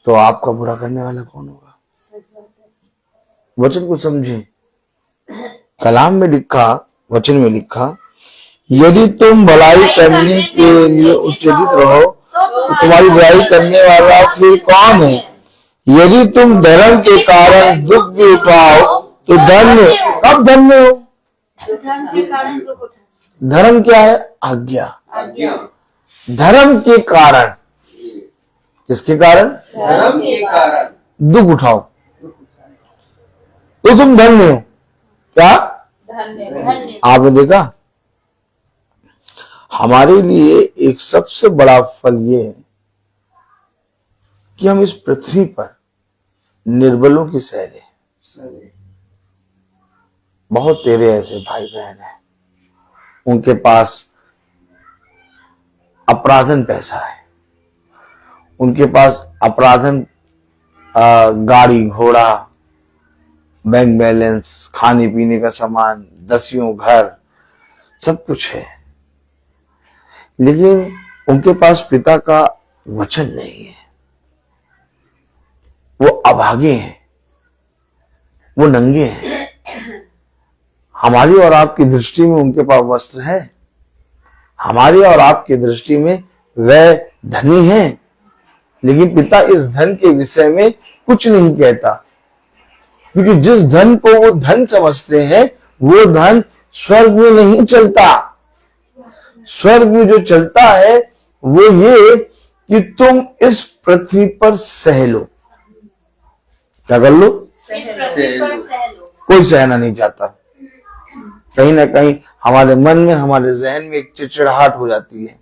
तो आपका बुरा करने वाला कौन होगा? वचन को समझें। कलाम में लिखा, वचन में लिखा, यदि तुम भलाई करने के लिए उत्तेजित रहो, तुम्हारी बुराई करने वाला फिर कौन है? यदि तुम धर्म के कारण दुख भी उठाओ तो धन्य। कब धन्य हो? धर्म के कारण दुख उठाना। धर्म क्या है? आज्ञा। आज्ञा। धर्म के कारण, किसके कारण? धर्म के कारण दुख उठाओ तो तुम धन्य हो। क्या? धन्य। आपने देखा, हमारे लिए एक सबसे बड़ा फल ये है कि हम इस पृथ्वी पर निर्बलों की सह लें। बहुत तेरे ऐसे भाई बहन हैं, उनके पास अपराधन पैसा है, उनके पास अपराधन गाड़ी घोड़ा, बैंक बैलेंस, खाने पीने का सामान, दसियों घर, सब कुछ है, लेकिन उनके पास पिता का वचन नहीं है। वो अभागे हैं, वो नंगे हैं। हमारी और आपकी दृष्टि में उनके पास वस्त्र है, हमारी और आपकी दृष्टि में वह धनी है, लेकिन पिता इस धन के विषय में कुछ नहीं कहता, क्योंकि जिस धन को वो धन समझते हैं वो धन स्वर्ग में नहीं चलता। स्वर्ग में जो चलता है वो ये कि तुम इस पृथ्वी पर सह लो। क्या कर लो? इस पृथ्वी पर सह लो। कोई सहना नहीं चाहता। कहीं ना कहीं हमारे मन में, हमारे जहन में एक चिड़चिड़ाहट हो जाती है,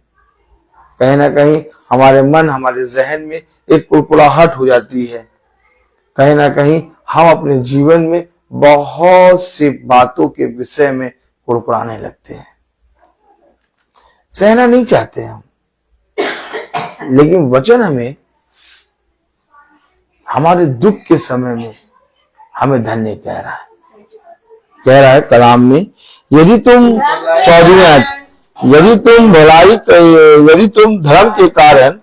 कहीं ना कहीं हमारे मन, हमारे जहन में एक कुड़कुड़ाहट हो जाती है, कहीं ना कहीं हम अपने जीवन में बहुत सी बातों के विषय में कुड़कुड़ाने लगते हैं। सहना नहीं चाहते हम, लेकिन वचन हमें हमारे दुख के समय में हमें धन्य कह रहा है कलाम में। यदि तुम 14वीं आयत, यदि तुम धर्म के कारण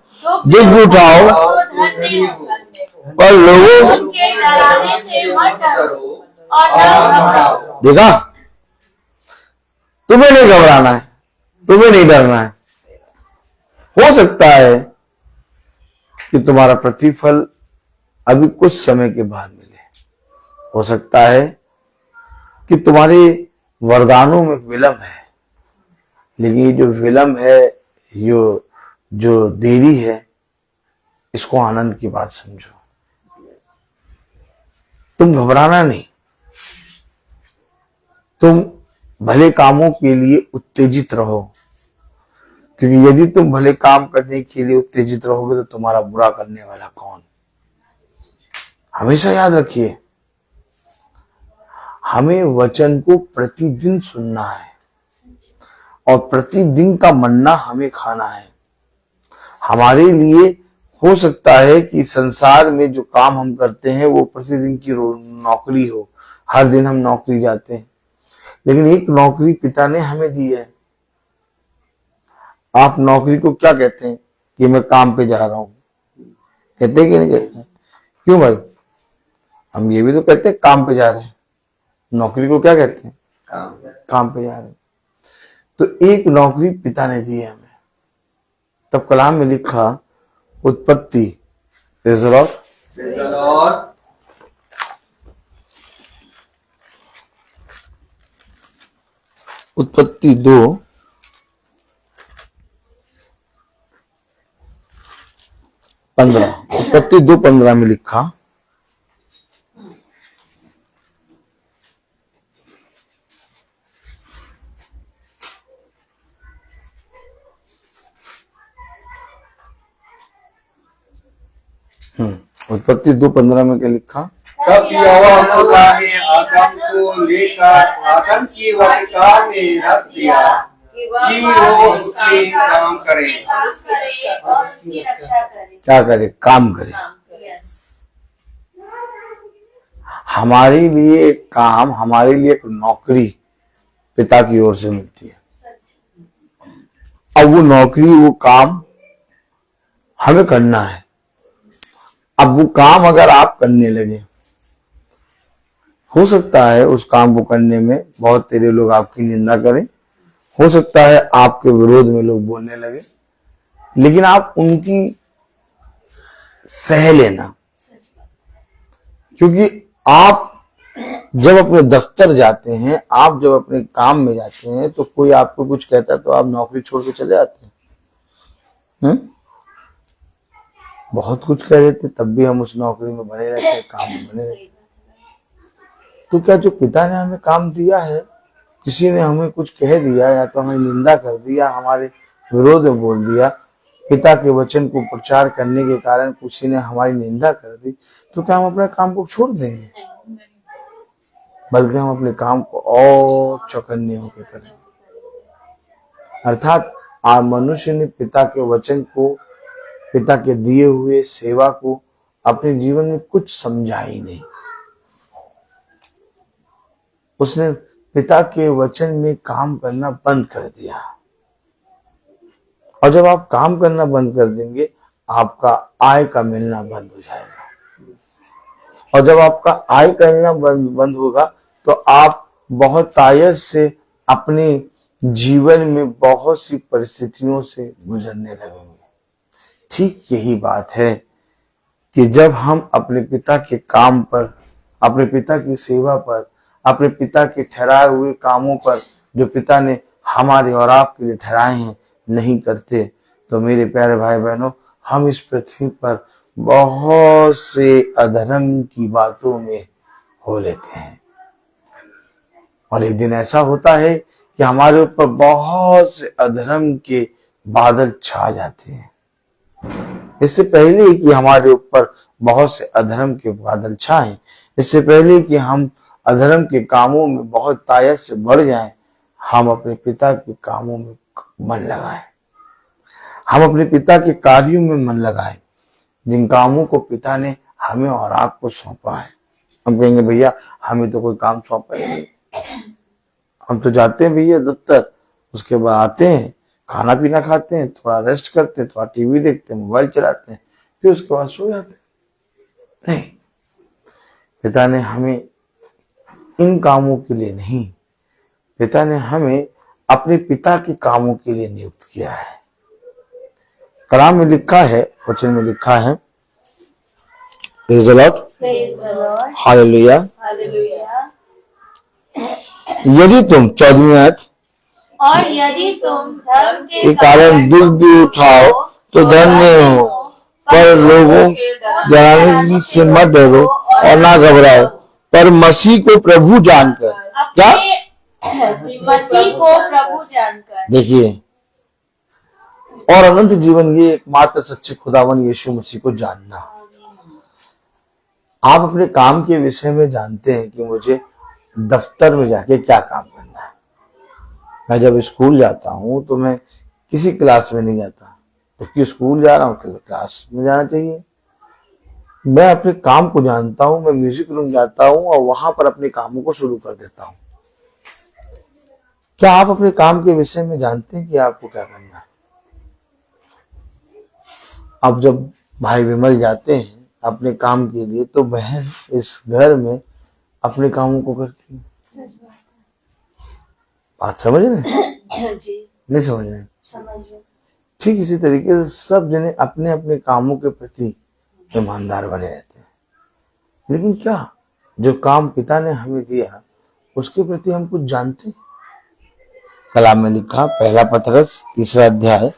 दुख उठाओ और लोगों उनके डराने से मत डरो और न घबराओ। देखा, तुम्हें नहीं घबराना है, तुम्हें नहीं डरना है। हो सकता है कि तुम्हारा प्रतिफल अभी कुछ समय के बाद मिले, हो सकता है कि तुम्हारे वरदानों में विलंब है, लेकिन ये जो विलंब है, जो देरी है, इसको आनंद की बात समझो। तुम घबराना नहीं, तुम भले कामों के लिए उत्तेजित रहो, क्योंकि यदि तुम भले काम करने के लिए उत्तेजित रहोगे तो तुम्हारा बुरा करने वाला कौन? हमेशा याद रखिए, हमें वचन को प्रतिदिन सुनना है और प्रतिदिन का मन्ना हमें खाना है। हमारे लिए हो सकता है कि संसार में जो काम हम करते हैं वो प्रतिदिन की नौकरी हो, हर दिन हम नौकरी जाते हैं, लेकिन एक नौकरी पिता ने हमें दी है। आप नौकरी को क्या कहते हैं? कि मैं काम पे जा रहा हूं, कहते हैं कि नहीं कहते हैं? क्यों भाई? हम ये भी तो कहते हैं काम पे जा रहे हैं। नौकरी को क्या कहते हैं? काम पे जा रहे हैं। तो एक नौकरी पिता ने दी है हमें। तब कलाम में लिखा उत्पत्ति, उत्पत्ति 2 15, उत्पत्ति 2:15 में लिखा, उत्पत्ति 2:15 में क्या लिखा? तब यहोवा खुदा ने आदम को लेकर आदम की वाटिका में रख दिया कि वो उसके काम करे और उसकी रक्षा करे। क्या करे? काम करे। यस। हमारे लिए एक काम, हमारे लिए एक नौकरी पिता की ओर से मिलती है। अब वो नौकरी, वो काम हमें करना है। अब वो काम अगर आप करने लगे, हो सकता है उस काम को करने में बहुत तेरे लोग आपकी निंदा करें, हो सकता है आपके विरोध में लोग बोलने लगे, लेकिन आप उनकी सह लेना, क्योंकि आप जब अपने दफ्तर जाते हैं, आप जब अपने काम में जाते हैं, तो कोई आपको कुछ कहता है तो आप नौकरी छोड़ के चले जाते हैं। बहुत कुछ कह देते तब भी हम उस नौकरी में बने रहते हैं, काम में बने रहते हैं। तो क्या जो पिता ने हमें काम दिया है, किसी ने हमें कुछ कह दिया या तो हमें निंदा कर दिया, हमारे विरोध में बोल दिया, पिता के वचन को प्रचार करने के कारण किसी ने हमारी निंदा कर दी, तो क्या हम अपने काम को छोड़ देंगे? बल्कि हम अपने काम को और चौकन्ने होकर करें। अर्थात मनुष्य ने पिता के वचन को, पिता के दिए हुए सेवा को अपने जीवन में कुछ समझा ही नहीं। उसने पिता के वचन में काम करना बंद कर दिया। और जब आप काम करना बंद कर देंगे, आपका आय का मिलना बंद हो जाएगा। और जब आपका आय का मिलना बंद होगा, तो आप बहुत आयस से अपने जीवन में बहुत सी परिस्थितियों से गुजरने लगेंगे। ठीक यही बात है कि जब हम अपने पिता के काम पर, अपने पिता की सेवा पर, अपने पिता के ठहराए हुए कामों पर, जो पिता ने हमारे और आपके लिए ठहराए हैं, नहीं करते, तो मेरे प्यारे भाई बहनों, हम इस पृथ्वी पर बहुत से अधर्म की बातों में हो लेते हैं। और एक दिन ऐसा होता है कि हमारे ऊपर बहुत से अधर्म के बादल छा जाते हैं। इससे पहले कि हमारे ऊपर बहुत से अधर्म के बादल छाएं, इससे पहले कि हम अधर्म के कामों में बहुत तायत से बढ़ जाएं, हम अपने पिता के कामों में मन लगाएं, हम अपने पिता के कार्यों में मन लगाएं, जिन कामों को पिता ने हमें और आपको सौंपा है। हम कहेंगे भैया हमें तो कोई काम सौंपा ही नहीं, हम तो जाते हैं भैया दफ्तर, उसके बाद आते हैं, खाना पीना खाते हैं, थोड़ा रेस्ट करते हैं, थोड़ा टीवी देखते हैं, मोबाइल चलाते हैं, फिर उसके बाद सो जाते हैं। नहीं, पिता ने हमें इन कामों के लिए नहीं, पिता ने हमें अपने पिता के कामों के लिए नियुक्त किया है। कलाम में लिखा है, वचन में लिखा है, प्रेज़ द लॉर्ड, हालेलुया। यदि तुम 14वीं आयत, और यदि तुम धर्म के कारण दुख भी उठाओ तो धन्य हो, पर लोगों जलाने से मत डरो और ना घबराओ, पर मसीह को प्रभु जानकर, क्या मसीह को प्रभु जानकर, देखिए, और अनंत जीवन ये एकमात्र सच्चे खुदावन यीशु मसीह को जानना। आप अपने काम के विषय में जानते हैं कि मुझे दफ्तर में जाके क्या काम करना है। मैं जब स्कूल जाता हूं तो मैं किसी क्लास में नहीं जाता, क्योंकि स्कूल जा रहा हूं, क्लास में जाना चाहिए। मैं अपने काम को जानता हूं, मैं म्यूजिक रूम जाता हूं और वहां पर अपने कामों को शुरू कर देता हूं। क्या आप अपने काम के विषय में जानते हैं कि आपको क्या करना है? अब जब भाई विमल जाते हैं अपने काम के लिए, तो बहन इस घर में अपने कामों को करती है। बात समझ रहे हैं? जी नहीं समझ रहे? समझ रहे। ठीक इसी तरीके से सब जने अपने अपने कामों के प्रति ईमानदार बने रहते हैं, लेकिन क्या जो काम पिता ने हमें दिया उसके प्रति हम कुछ जानते हैं? कलाम में लिखा, पहला पतरस 3 अध्याय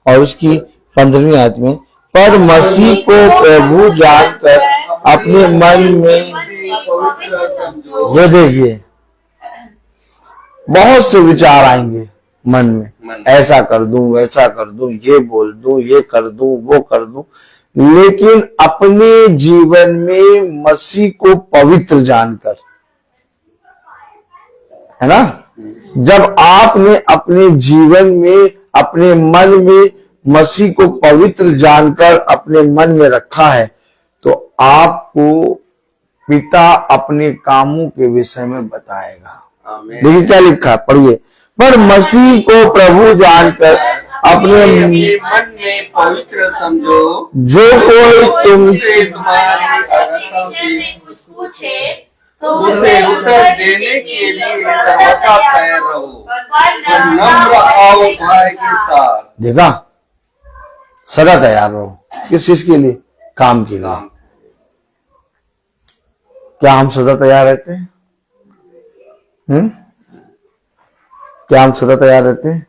और उसकी 15वीं आयत में, पर मसीह को प्रभु जानकर अपने मन में, ये देखिए, बहुत से विचार आएंगे मन में, ऐसा कर दूं, वैसा कर दूं, ये बोल दूं, ये कर दूं, वो कर दूं, लेकिन अपने जीवन में मसीह को पवित्र जानकर, है ना, जब आपने अपने जीवन में, अपने मन में मसीह को पवित्र जानकर अपने मन में रखा है, तो आपको पिता अपने कामों के विषय में बताएगा। देखिए क्या लिखा है, पढ़िए, पर मसीह को प्रभु जानकर अपने मन में पवित्र समझो, जो कोई तुमसे तुम्हारी अगरता से कुछ पूछे तो उसे उत्तर देने के लिए सर्वथा तैयार रहो, और नम्र आओ भाई के साथ। देखा, सदा तैयार रहो। किस चीज के लिए? काम के लिए। काम क्या हम सदा तैयार रहते हैं? क्या हम सदा तैयार रहते हैं?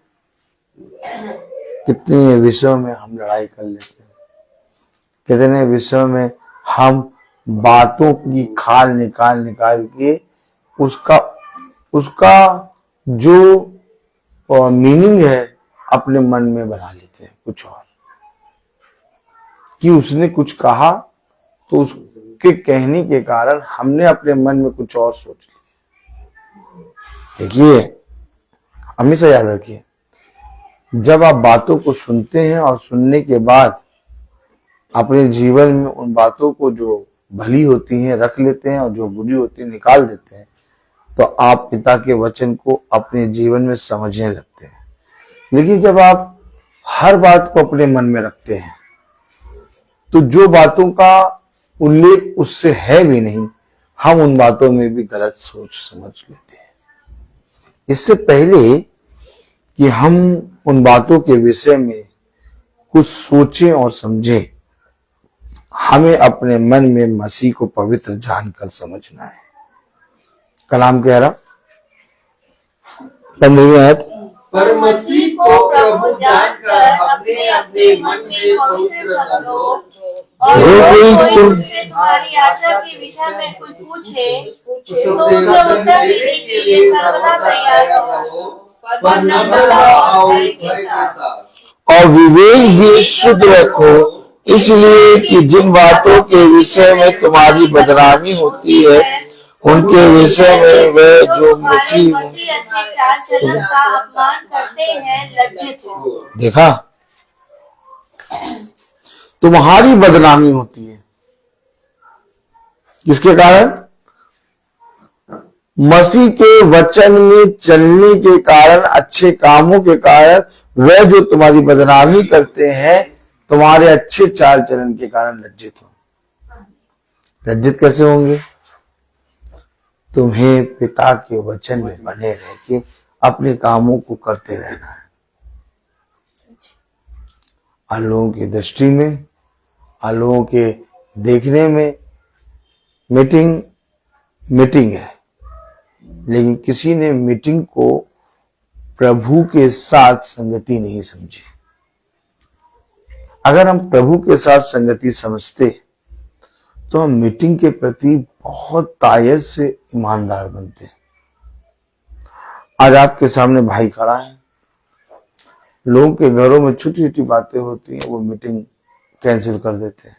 कितने विषयों में हम लड़ाई कर लेते हैं, कितने विषयों में हम बातों की खाल निकाल निकाल के उसका जो मीनिंग है अपने मन में बना लेते हैं कुछ और। कि उसने कुछ कहा तो उसके कहने के कारण हमने अपने मन में कुछ और सोच लिया। देखिए, हमेशा याद रखिए, जब आप बातों को सुनते हैं और सुनने के बाद अपने जीवन में उन बातों को जो भली होती हैं रख लेते हैं और जो बुरी होती है निकाल देते हैं, तो आप पिता के वचन को अपने जीवन में समझने लगते हैं। लेकिन जब आप हर बात को अपने मन में रखते हैं तो जो बातों का उल्लेख उससे है भी नहीं, हम उन बातों में भी गलत सोच समझ लेते हैं। इससे पहले कि हम उन बातों के विषय में कुछ सोचें और समझें, हमें अपने मन में मसीह को पवित्र जानकर समझना है। कलाम कह रहा 15वीं आयत, पर मसीह को प्रभु जानकर अपने अपने मन में पवित्र समझो, और कोई तुमसे तुम्हारी आशा के विषय में कुछ पूछे तो उसे उत्तर देने के लिए सर्वदा तैयार रहो, पर नम्रता और भय के साथ। और विवेक भी शुद्ध रखो, इसलिए कि जिन बातों के विषय में तुम्हारी बदनामी होती है उनके विषय में वे जो मसीह अच्छे चाल चलन का अपमान करते हैं लज्जित हो। देखा, तुम्हारी बदनामी होती है किसके कारण? मसीह के वचन में चलने के कारण, अच्छे कामों के कारण। वे जो तुम्हारी बदनामी करते हैं तुम्हारे अच्छे चाल चलन के कारण लज्जित हो। लज्जित कैसे होंगे? तुम्हें पिता के वचन में बने रह के अपने कामों को करते रहना है। और लोगों की दृष्टि में, और लोगों के देखने में मीटिंग है, लेकिन किसी ने मीटिंग को प्रभु के साथ संगति नहीं समझी। अगर हम प्रभु के साथ संगति समझते तो हम मीटिंग के प्रति बहुत तायत से ईमानदार बनते। आज आपके सामने भाई खड़ा है, लोगों के घरों में छोटी छोटी बातें होती हैं, वो मीटिंग कैंसिल कर देते हैं,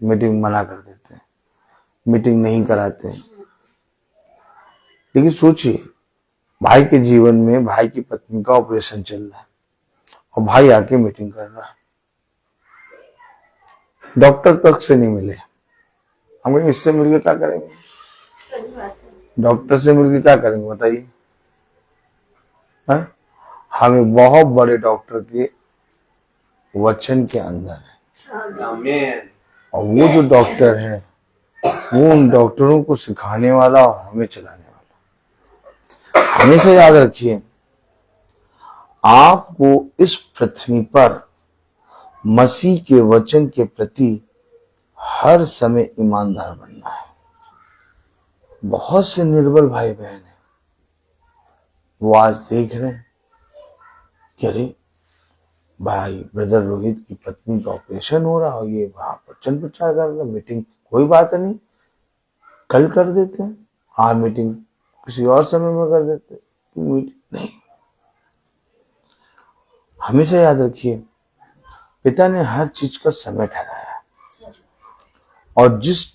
मीटिंग मना कर देते हैं, मीटिंग नहीं कराते हैं। लेकिन सोचिए, भाई के जीवन में भाई की पत्नी का ऑपरेशन चल रहा है और भाई आके मीटिंग कर रहा है, डॉक्टर तक से नहीं मिले। हम इससे मिलकर क्या करेंगे? डॉक्टर से मिलकर क्या करेंगे बताइए? हमें बहुत बड़े डॉक्टर के वचन के अंदर है, आमीन। और वो जो डॉक्टर है वो उन डॉक्टरों को सिखाने वाला और हमें चलाने वाला। हमेशा याद रखिए, आपको इस पृथ्वी पर मसीह के वचन के प्रति हर समय ईमानदार बनना है। बहुत से निर्बल भाई बहन हैं, वो आज देख रहे हैं कि अरे भाई ब्रदर रोहित की पत्नी का ऑपरेशन हो रहा हो, ये वहां वचन प्रचार कर रहा, मीटिंग कोई बात नहीं, कल कर देते हैं। हाँ, मीटिंग किसी और समय में कर देते हैं, मीटिंग नहीं। हमेशा याद रखिए, पिता ने हर चीज का समय ठहराया, और जिस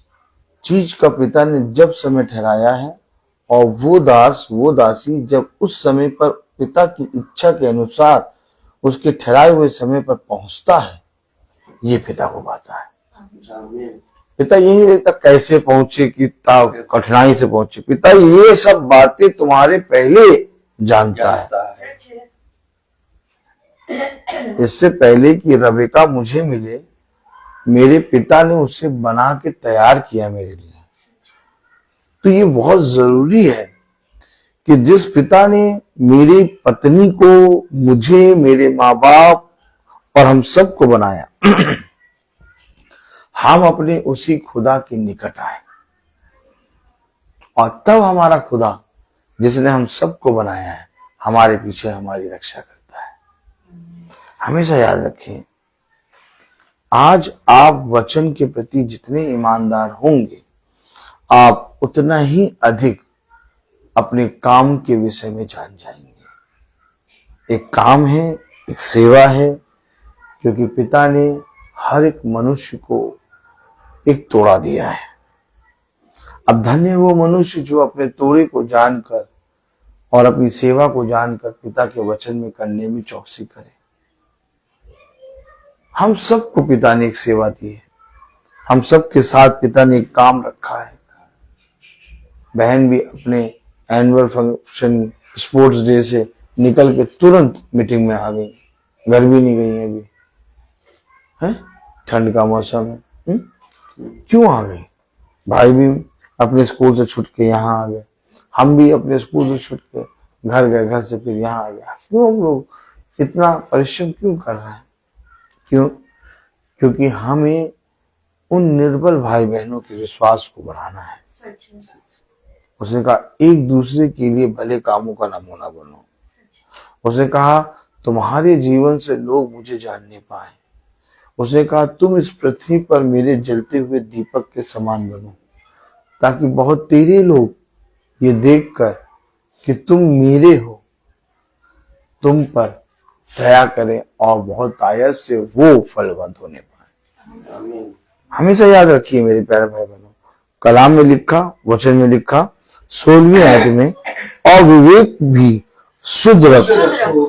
चीज का पिता ने जब समय ठहराया है, और वो दास वो दासी जब उस समय पर पिता की इच्छा के अनुसार उसके ठहराए हुए समय पर पहुंचता है, ये पिता को पाता है। आमीन। पिता ये नहीं देखता कैसे पहुंचे, कितना कठिनाई से पहुंचे। पिता ये सब बातें तुम्हारे पहले जानता है। इससे पहले कि रबेका मुझे मिले, मेरे पिता ने उसे बना के तैयार किया मेरे लिए। तो ये बहुत जरूरी है कि जिस पिता ने मेरी पत्नी को, मुझे, मेरे माँ बाप और हम सबको बनाया, हम अपने उसी खुदा के निकट आए और तब हमारा खुदा जिसने हम सबको बनाया है हमारे पीछे हमारी रक्षा करता है। हमेशा याद रखिए, आज आप वचन के प्रति जितने ईमानदार होंगे, आप उतना ही अधिक अपने काम के विषय में जान जाएंगे। एक काम है, एक सेवा है, क्योंकि पिता ने हर एक मनुष्य को एक तोड़ा दिया है। अब धन्य वो मनुष्य जो अपने तोड़े को जानकर और अपनी सेवा को जानकर पिता के वचन में करने में चौकसी करे। हम सबको पिता ने एक सेवा दी है, हम सबके साथ पिता ने एक काम रखा है। बहन भी अपने एनुअल फंक्शन स्पोर्ट्स डे से निकल के तुरंत मीटिंग में आ गई, घर भी नहीं गई अभी, है ठंड का मौसम है। क्यों आ गई? भाई भी अपने स्कूल से छूट के यहाँ आ गए, हम भी अपने स्कूल से छूट के घर गए, घर से फिर यहाँ आ गए। क्यों हम लोग इतना परिश्रम क्यों कर रहे हैं? क्यों? क्योंकि हमें उन निर्बल भाई बहनों के विश्वास को बढ़ाना है। उसने कहा एक दूसरे के लिए भले कामों का नमूना बनो। उसने कहा तुम्हारे जीवन से लोग मुझे जानने पाए। उसने कहा तुम इस पृथ्वी पर मेरे जलते हुए दीपक के समान बनो, ताकि बहुत तेरे लोग ये देखकर कि तुम मेरे हो, तुम पर दया करें और बहुत आयत से वो फलवंत होने पाए। हमेशा याद रखिए मेरे प्यारे भाई बहनों, कलाम में लिखा, वचन में लिखा 16वीं आयत में, और विवेक भी शुद्ध रखो,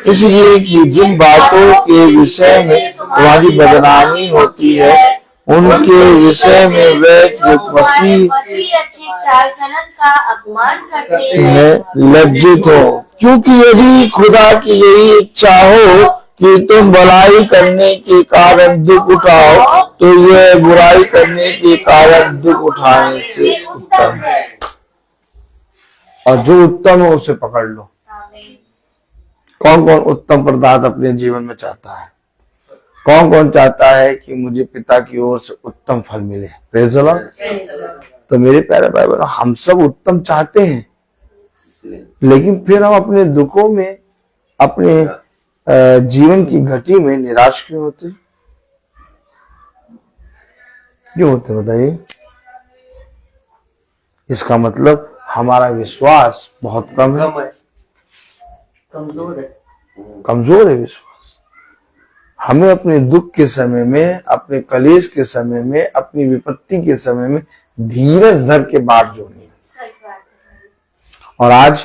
इसलिए कि जिन बातों के विषय में तुम्हारी बदनामी होती है उनके विषय में वे जो मसीह अच्छी चाल चलन का अपमान करते हैं लज्जित हो। क्योंकि यदि खुदा की यही इच्छा हो कि तुम भलाई करने के कारण दुख उठाओ, तो यह बुराई करने के कारण दुख उठाने से उत्तम है। और जो उत्तम है उसे पकड़ लो। कौन कौन उत्तम पदार्थ अपने जीवन में चाहता है? कौन कौन चाहता है कि मुझे पिता की ओर से उत्तम फल मिले? Praise the Lord. तो मेरे प्यारे भाई बहनों, हम सब उत्तम चाहते हैं, लेकिन फिर हम अपने दुखों में, अपने जीवन की घटी में निराश क्यों होते? क्यों होते बताइए? इसका मतलब हमारा विश्वास बहुत कम है, कमजोर है विश्वास। हमें अपने दुख के समय में, अपने कलेश के समय में, अपनी विपत्ति के समय में धीरज धर के बाट जोड़नी है। और आज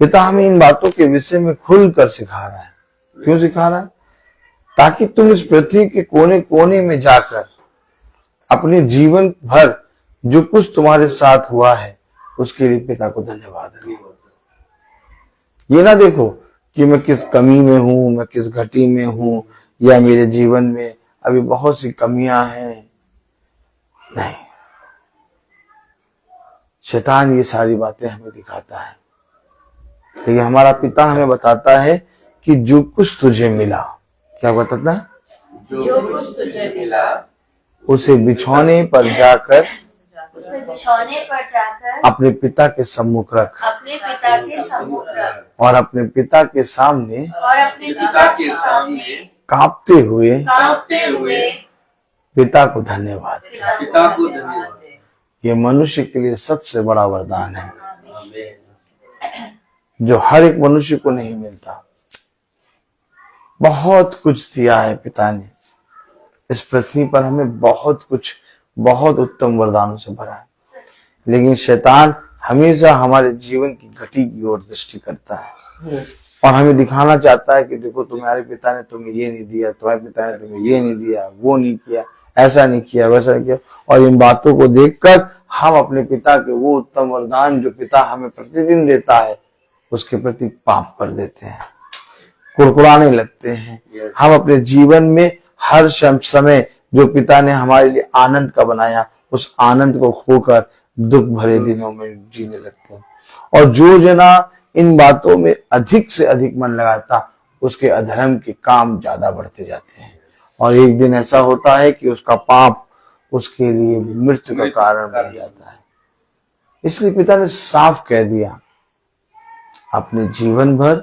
पिता हमें इन बातों के विषय में खुलकर सिखा रहा है। क्यों सिखा रहा है? ताकि तुम इस पृथ्वी के कोने कोने में जाकर अपने जीवन भर जो कुछ तुम्हारे साथ हुआ है उसके लिए पिता को धन्यवाद दो। ये ना देखो कि मैं किस कमी में हूं, मैं किस घटी में हूं, या मेरे जीवन में अभी बहुत सी कमियां हैं। नहीं, शैतान ये सारी बातें हमें दिखाता है, लेकिन हमारा पिता हमें बताता है कि जो कुछ तुझे मिला, क्या बताता है? जो कुछ तुझे मिला उसे बिछौने पर जाकर अपने पिता के सम्मुख रख, अपने पिता के सम्मुख रख, और अपने पिता के सामने कांपते हुए पिता को धन्यवाद दे। ये मनुष्य के लिए सबसे बड़ा वरदान है, जो हर एक मनुष्य को नहीं मिलता। बहुत कुछ दिया है पिता ने इस पृथ्वी पर, हमें बहुत कुछ, बहुत उत्तम वरदानों से भरा है, लेकिन शैतान हमेशा हमारे जीवन की घटी की ओर दृष्टि करता है और हमें दिखाना चाहता है कि देखो तुम्हारे पिता ने तुम्हें ये नहीं दिया, तुम्हारे पिता ने तुम्हें ये नहीं दिया, वो नहीं किया, ऐसा नहीं किया, वैसा नहीं किया। और इन बातों को देखकर हम अपने पिता के वो उत्तम वरदान जो पिता हमें प्रतिदिन देता है उसके प्रति पाप कर देते हैं, कुड़कुड़ाने लगते हैं। हम अपने जीवन में हर समय जो पिता ने हमारे लिए आनंद का बनाया, उस आनंद को खोकर दुख भरे दिनों में जीने लगते हैं। और जो जना इन बातों में अधिक से अधिक मन लगाता, उसके अधर्म के काम ज्यादा बढ़ते जाते हैं और एक दिन ऐसा होता है कि उसका पाप उसके लिए मृत्यु का कारण बन जाता है। इसलिए पिता ने साफ कह दिया, अपने जीवन भर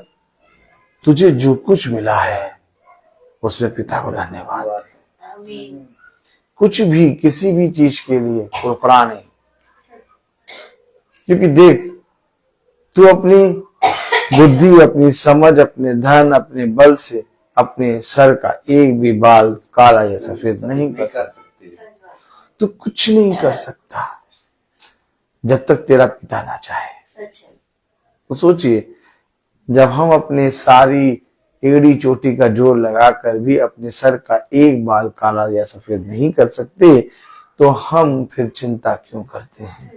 तुझे जो कुछ मिला है उसमें पिता को धन्यवाद दे। आमीन। कुछ भी किसी भी चीज के लिए कुरकुरा नहीं, क्योंकि देख तू अपनी बुद्धि, अपनी समझ, अपने धन, अपने बल से अपने सर का एक भी बाल काला या सफेद नहीं कर सकता। तू कुछ नहीं कर सकता जब तक तेरा पिता ना चाहे। सच है। तो सोचिए, जब हम अपने सारी एड़ी चोटी का जोर लगाकर भी अपने सर का एक बाल काला या सफेद नहीं कर सकते, तो हम फिर चिंता क्यों करते हैं,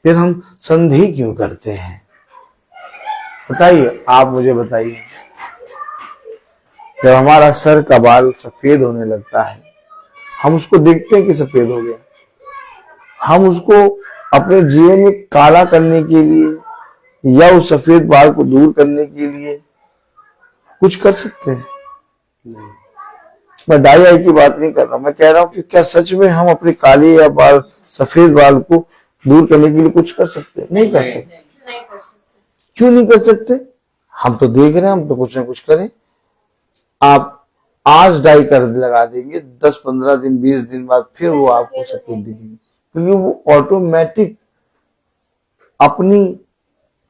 फिर हम संदेह क्यों करते हैं? बताइए, आप मुझे बताइए। जब हमारा सर का बाल सफेद होने लगता है, हम उसको देखते हैं कि सफेद हो गया, हम उसको अपने जीवन में काला करने के लिए या उस सफेद बाल को दूर करने के लिए कुछ कर सकते हैं? मैं डाई आई की बात नहीं कर रहा, मैं कह रहा हूं कि क्या सच में हम अपने काले या बाल सफेद बाल को दूर करने के लिए कुछ कर सकते हैं? नहीं कर सकते। नहीं कर सकते। क्यों नहीं कर सकते? हम तो देख रहे हैं, हम तो कुछ ना कुछ करें। आप आज डाई कर लगा देंगे, 10-15 दिन 20 दिन बाद फिर वो आपको सफेद दिखेगी, क्योंकि वो ऑटोमेटिक अपनी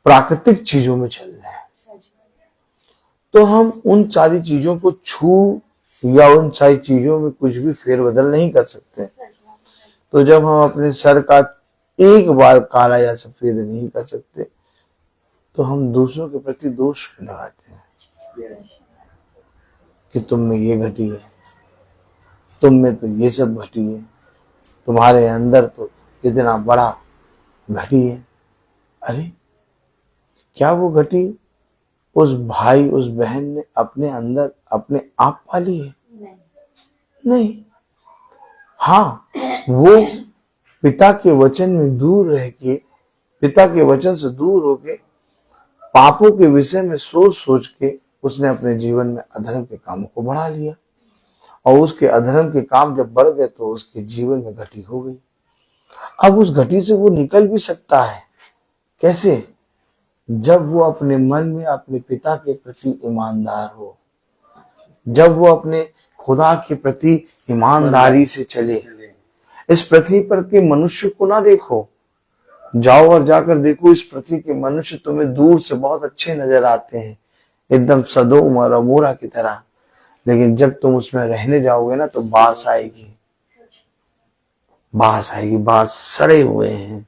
प्राकृतिक चीजों में चल रहे हैं। तो हम उन सारी चीजों को छू या उन सारी चीजों में कुछ भी फेरबदल नहीं कर सकते। तो जब हम अपने सर का एक बार काला या सफेद नहीं कर सकते, तो हम दूसरों के प्रति दोष लगाते हैं कि तुम में ये घटी है, तुम में तो ये सब घटी है, तुम्हारे अंदर तो इतना बड़ा घटी है। अरे क्या वो घटी उस भाई उस बहन ने अपने अंदर अपने आप पाली है? नहीं। हाँ, वो पिता के वचन में दूर रह के, पिता के वचन से दूर होके पापों के विषय में सोच सोच के उसने अपने जीवन में अधर्म के कामों को बढ़ा लिया, और उसके अधर्म के काम जब बढ़ गए तो उसके जीवन में घटी हो गई। अब उस घटी से वो निकल भी सकता है, कैसे? जब वो अपने मन में अपने पिता के प्रति ईमानदार हो, जब वो अपने खुदा के प्रति ईमानदारी से चले। इस पृथ्वी पर के मनुष्य को ना देखो, जाओ और जाकर देखो, इस पृथ्वी के मनुष्य तुम्हें दूर से बहुत अच्छे नजर आते हैं, एकदम सदोम और अमोरा की तरह, लेकिन जब तुम उसमें रहने जाओगे ना तो बास आएगी, बास आएगी। बास सड़े हुए हैं,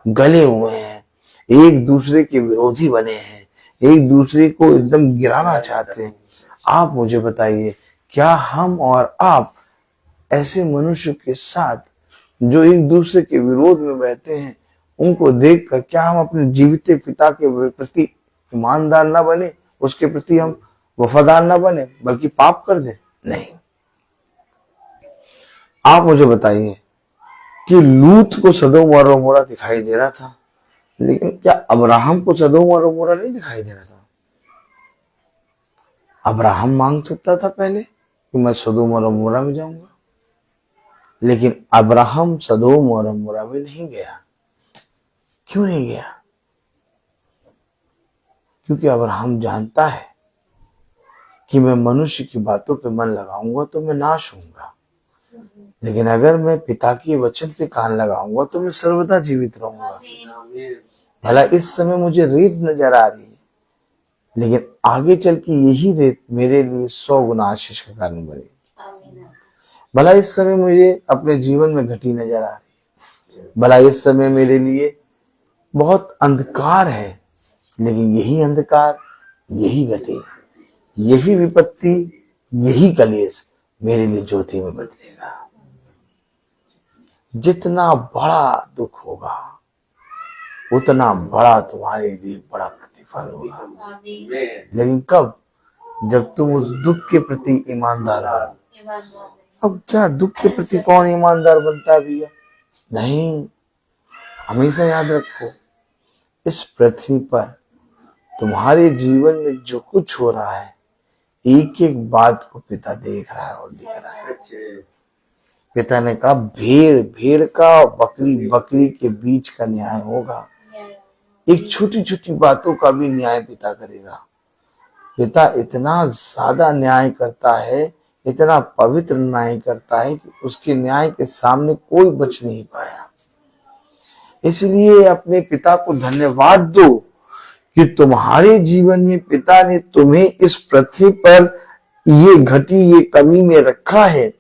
गले हुए हैं, एक दूसरे के विरोधी बने हैं, एक दूसरे को एकदम गिराना चाहते हैं। आप मुझे बताइए, क्या हम और आप ऐसे मनुष्य के साथ जो एक दूसरे के विरोध में रहते हैं, उनको देखकर क्या हम अपने जीवित पिता के प्रति ईमानदार ना बने, उसके प्रति हम वफादार ना बने, बल्कि पाप कर दे? नहीं। आप मुझे बताइए कि लूत को सदोम और अमोरा दिखाई दे रहा था, लेकिन क्या अब्राहम को सदोम और अमोरा नहीं दिखाई दे रहा था? अब्राहम मांग सकता था पहले कि मैं सदोम और अमोरा में जाऊंगा, लेकिन अब्राहम सदोम और अमोरा में नहीं गया। क्यों नहीं गया? क्योंकि अब्राहम जानता है कि मैं मनुष्य की बातों पे मन लगाऊंगा तो मैं नाश होऊंगा, लेकिन अगर मैं पिता के वचन पे कान लगाऊंगा तो मैं सर्वदा जीवित रहूंगा। भला इस समय मुझे रेत नजर आ रही है, लेकिन आगे चल के यही रेत मेरे लिए 100 गुना आशीष का कारण बनेगी। भला इस समय मुझे अपने जीवन में घटी नजर आ रही है, भला इस समय मेरे लिए बहुत अंधकार है, लेकिन यही अंधकार, यही घटी, यही विपत्ति, यही कलेश मेरे लिए ज्योति में बदलेगा। जितना बड़ा दुख होगा उतना बड़ा तुम्हारे लिए बड़ा प्रतिफल होगा। लेकिन कब? जब तुम उस दुख के प्रति ईमानदार बनो। अब क्या दुख के प्रति कौन ईमानदार बनता है भैया? नहीं। हमेशा याद रखो, इस पृथ्वी पर तुम्हारे जीवन में जो कुछ हो रहा है, एक एक बात को पिता देख रहा है और देख रहा है। सच्चे। पिता ने कहा भेड़ भेड़ का और बकरी बकरी के बीच का न्याय होगा। एक छोटी छोटी बातों का भी न्याय पिता करेगा। पिता इतना ज्यादा न्याय करता है, इतना पवित्र न्याय करता है कि उसके न्याय के सामने कोई बच नहीं पाया। इसलिए अपने पिता को धन्यवाद दो कि तुम्हारे जीवन में पिता ने तुम्हें इस पृथ्वी पर ये घटी ये कमी में रखा है,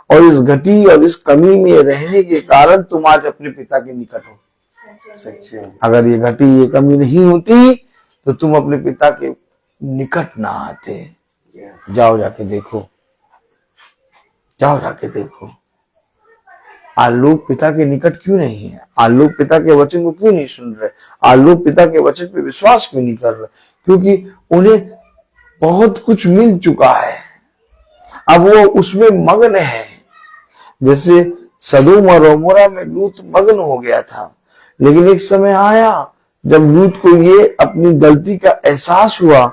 और इस घटी और इस कमी में रहने के कारण तुम आज अपने पिता के निकट हो। सच्चे। अगर ये घटी ये कमी नहीं होती तो तुम अपने पिता के निकट ना आते। यस। जाओ जाके देखो, जाओ जाके देखो, आज लोग पिता के निकट क्यों नहीं है? आज लोग पिता के वचन को क्यों नहीं सुन रहे? आज लोग पिता के वचन पे विश्वास क्यों नहीं कर रहे? क्योंकि उन्हें बहुत कुछ मिल चुका है, अब वो उसमें मग्न है। जैसे सदोम और अमोरा में लूत मग्न हो गया था, लेकिन एक समय आया जब लूत को ये अपनी गलती का एहसास हुआ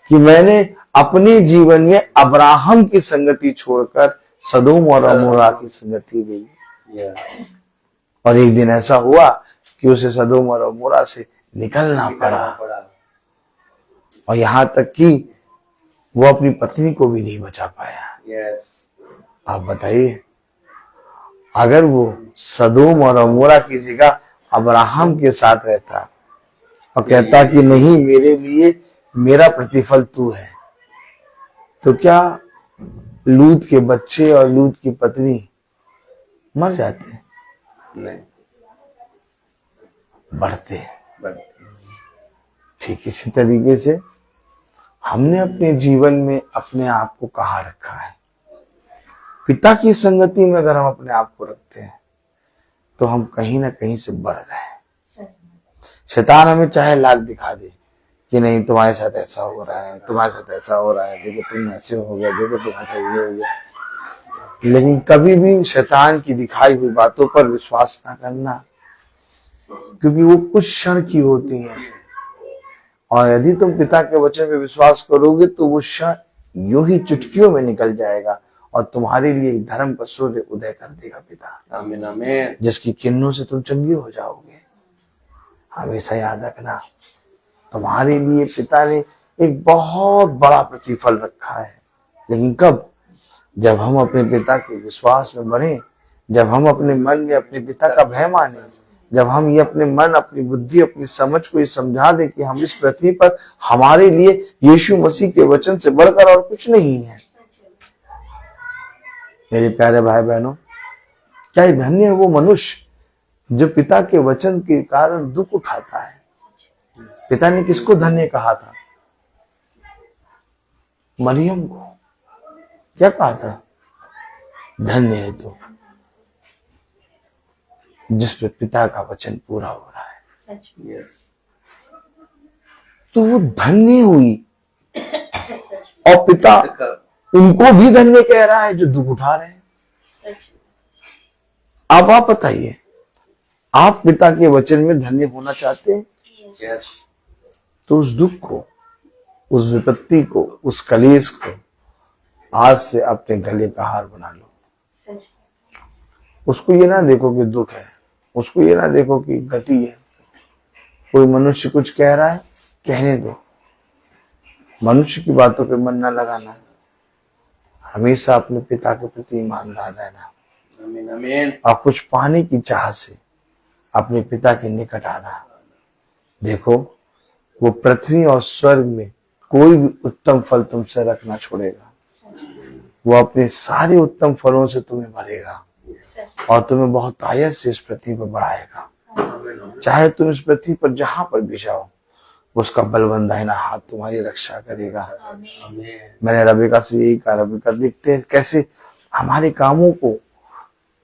कि मैंने अपने जीवन में अब्राहम की संगति छोड़कर सदोम और अमोरा की संगति ली। यस। और एक दिन ऐसा हुआ कि उसे सदोम और अमोरा से निकलना पड़ा, और यहाँ तक कि वो अपनी पत्नी को भी नहीं बचा पाया। यस। आप बताइए, अगर वो सदोम और अमोरा की जगह अब्राहम के साथ रहता और कहता कि नहीं, मेरे लिए मेरा प्रतिफल तू है, तो क्या लूत के बच्चे और लूत की पत्नी मर जाते? नहीं, बढ़ते। बढ़ते। ठीक इसी तरीके से हमने अपने जीवन में अपने आप को कहाँ रखा है? पिता की संगति में अगर हम अपने आप को रखते हैं तो हम कहीं ना कहीं से बढ़ रहे हैं। शैतान हमें चाहे लाख दिखा दे कि नहीं, तुम्हारे साथ ऐसा हो रहा है, तुम्हारे साथ ऐसा हो रहा है, देखो तुम ऐसे हो गए, देखो तुम ऐसा ये हो गया, लेकिन कभी भी शैतान की दिखाई हुई बातों पर विश्वास ना करना, क्योंकि वो कुछ क्षण की होती हैं। और यदि तुम पिता के वचन पे विश्वास करोगे तो वो क्षण यूं ही चुटकियों में निकल जाएगा और तुम्हारे लिए धर्म का सूर्य उदय कर देगा पिता, आमीन आमीन। जिसकी किरणों से तुम चंगे हो जाओगे। हमेशा याद रखना, तुम्हारे लिए पिता ने एक बहुत बड़ा प्रतिफल रखा है। लेकिन कब? जब हम अपने पिता के विश्वास में बढ़े, जब हम अपने मन में अपने पिता का भय माने, जब हम ये अपने मन, अपनी बुद्धि, अपनी समझ को ये समझा दे कि हम इस पृथ्वी पर हमारे लिए यीशु मसीह के वचन से बढ़कर और कुछ नहीं है। मेरे प्यारे भाई बहनों, क्या धन्य है वो मनुष्य जो पिता के वचन के कारण दुख उठाता है। पिता ने किसको धन्य कहा था? मरियम को। क्या कहा था? धन्य है तो जिस पे पिता का वचन पूरा हो रहा है। यस। तो वो धन्य हुई, और पिता उनको भी धन्य कह रहा है जो दुख उठा रहे हैं। अब आप बताइए, आप पिता के वचन में धन्य होना चाहते हैं? यस। तो उस दुख को, उस विपत्ति को, उस कलेश को आज से अपने गले का हार बना लो। उसको ये ना देखो कि दुख है, उसको ये ना देखो कि गति है। कोई मनुष्य कुछ कह रहा है, कहने दो, मनुष्य की बातों पे मन ना लगाना। हमेशा अपने पिता के प्रति ईमानदार रहना, आमीन आमीन। और कुछ पाने की चाह से अपने पिता के निकट आना। देखो, वो पृथ्वी और स्वर्ग में कोई भी उत्तम फल तुमसे रखना छोड़ेगा। वो अपने सारे उत्तम फलों से तुम्हें भरेगा और तुम्हें बहुत आयत से इस पृथ्वी पर बढ़ाएगा। चाहे तुम इस पृथ्वी पर जहां पर भी जाओ, उसका बलवंत दाहिना हाथ तुम्हारी रक्षा करेगा। मैंने रबिका से यही कहा, रबिका देखते हैं कैसे हमारे कामों को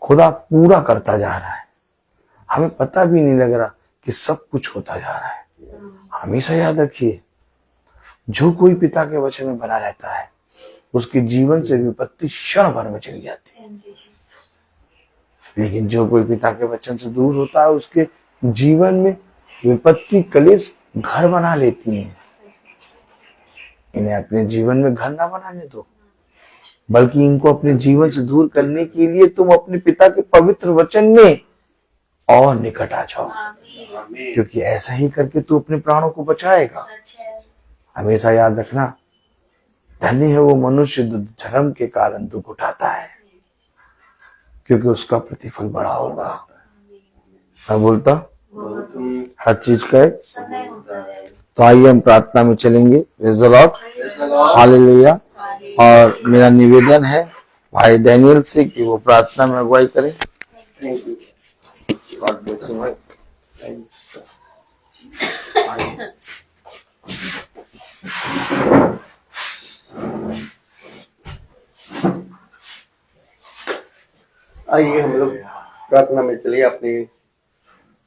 खुदा पूरा करता जा रहा है, हमें पता भी नहीं लग रहा कि सब कुछ होता जा रहा है। हमेशा याद रखिए, जो कोई पिता के वचन में बना रहता है उसके जीवन से विपत्ति क्षण भर में चली जाती है, लेकिन जो कोई पिता के वचन से दूर होता है उसके जीवन में विपत्ति, कलेश घर बना लेती है। इन्हें अपने जीवन में घर ना बनाने दो, बल्कि इनको अपने जीवन से दूर करने के लिए तुम अपने पिता के पवित्र वचन में और निकट आ जाओ, आमीन। क्योंकि ऐसा ही करके तू अपने प्राणों को बचाएगा। सच है। हमेशा याद रखना, धन्य है वो मनुष्य जो धर्म के कारण दुख उठाता है, क्योंकि उसका प्रतिफल बड़ा होगा। मैं बोलता हर चीज का एक समय होता है। तो आइए हम प्रार्थना में चलेंगे। Praise the Lord, hallelujah. और मेरा निवेदन है भाई डैनियल से कि वो प्रार्थना में अगुवाई करें। Thank you, God bless you भाई। आइए हम लोग प्रार्थना में चलिए,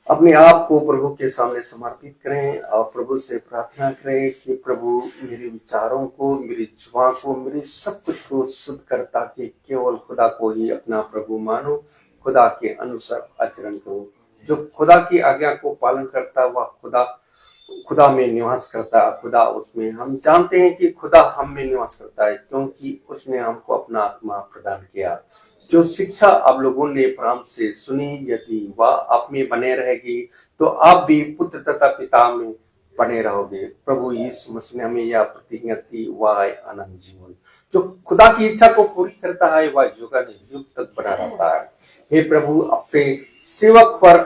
अपने आप को प्रभु के सामने समर्पित करें और प्रभु से प्रार्थना करें कि प्रभु मेरे विचारों को, मेरी जुबान को, मेरे सब कुछ को शुद्ध कर, ताकि केवल खुदा को ही अपना प्रभु मानो, खुदा के अनुसार आचरण करूं। जो खुदा की आज्ञा को पालन करता वह खुदा में निवास करता है, खुदा उसमें। हम जानते हैं कि खुदा हम में निवास करता है, क्योंकि उसने हमको अपना आत्मा प्रदान किया। जो शिक्षा आप लोगों ने अब्राहम से सुनी, यदि वह आप में बने रहेगी तो आप भी पुत्र तथा पिता में बने रहोगे। प्रभु यीशु मसीह ने हमें यह प्रतिज्ञा दी, वह है अनंत जीवन। जो खुदा की इच्छा को पूरी करता है वह युगानुयुग तक बना रहता है। हे प्रभु, अपने सेवक पर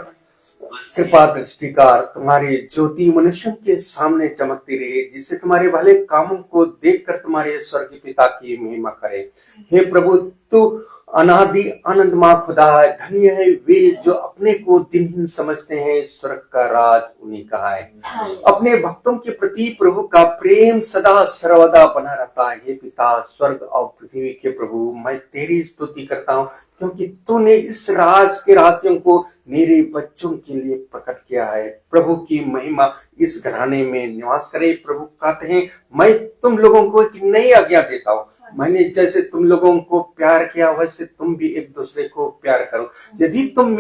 कृपा दृष्टि कर, तुम्हारी ज्योति मनुष्यों के सामने चमकती रहे, जिससे तुम्हारे भले कामों को देखकर तुम्हारे स्वर्गीय पिता की महिमा करे। हे प्रभु, तू अनादि आनंदमय खुदा है। धन्य है वे जो अपने को दिनहीन समझते हैं, स्वर्ग का राज उन्हीं का है। अपने भक्तों के प्रति प्रभु का प्रेम सदा सर्वदा बना रहता है। हे पिता, स्वर्ग और पृथ्वी के प्रभु, मैं तेरी स्तुति करता हूँ, क्योंकि तूने इस राज के रहस्यों को मेरे बच्चों के लिए प्रकट किया है। प्रभु की महिमा इस घराने में निवास करे। प्रभु कहते हैं, मैं तुम लोगों को एक नई आज्ञा देता हूँ, मैंने जैसे तुम लोगों को प्यार किया वैसे तुम भी एक दूसरे को प्यार करो। यदि तुम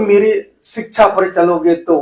मेरी शिक्षा पर चलोगे तो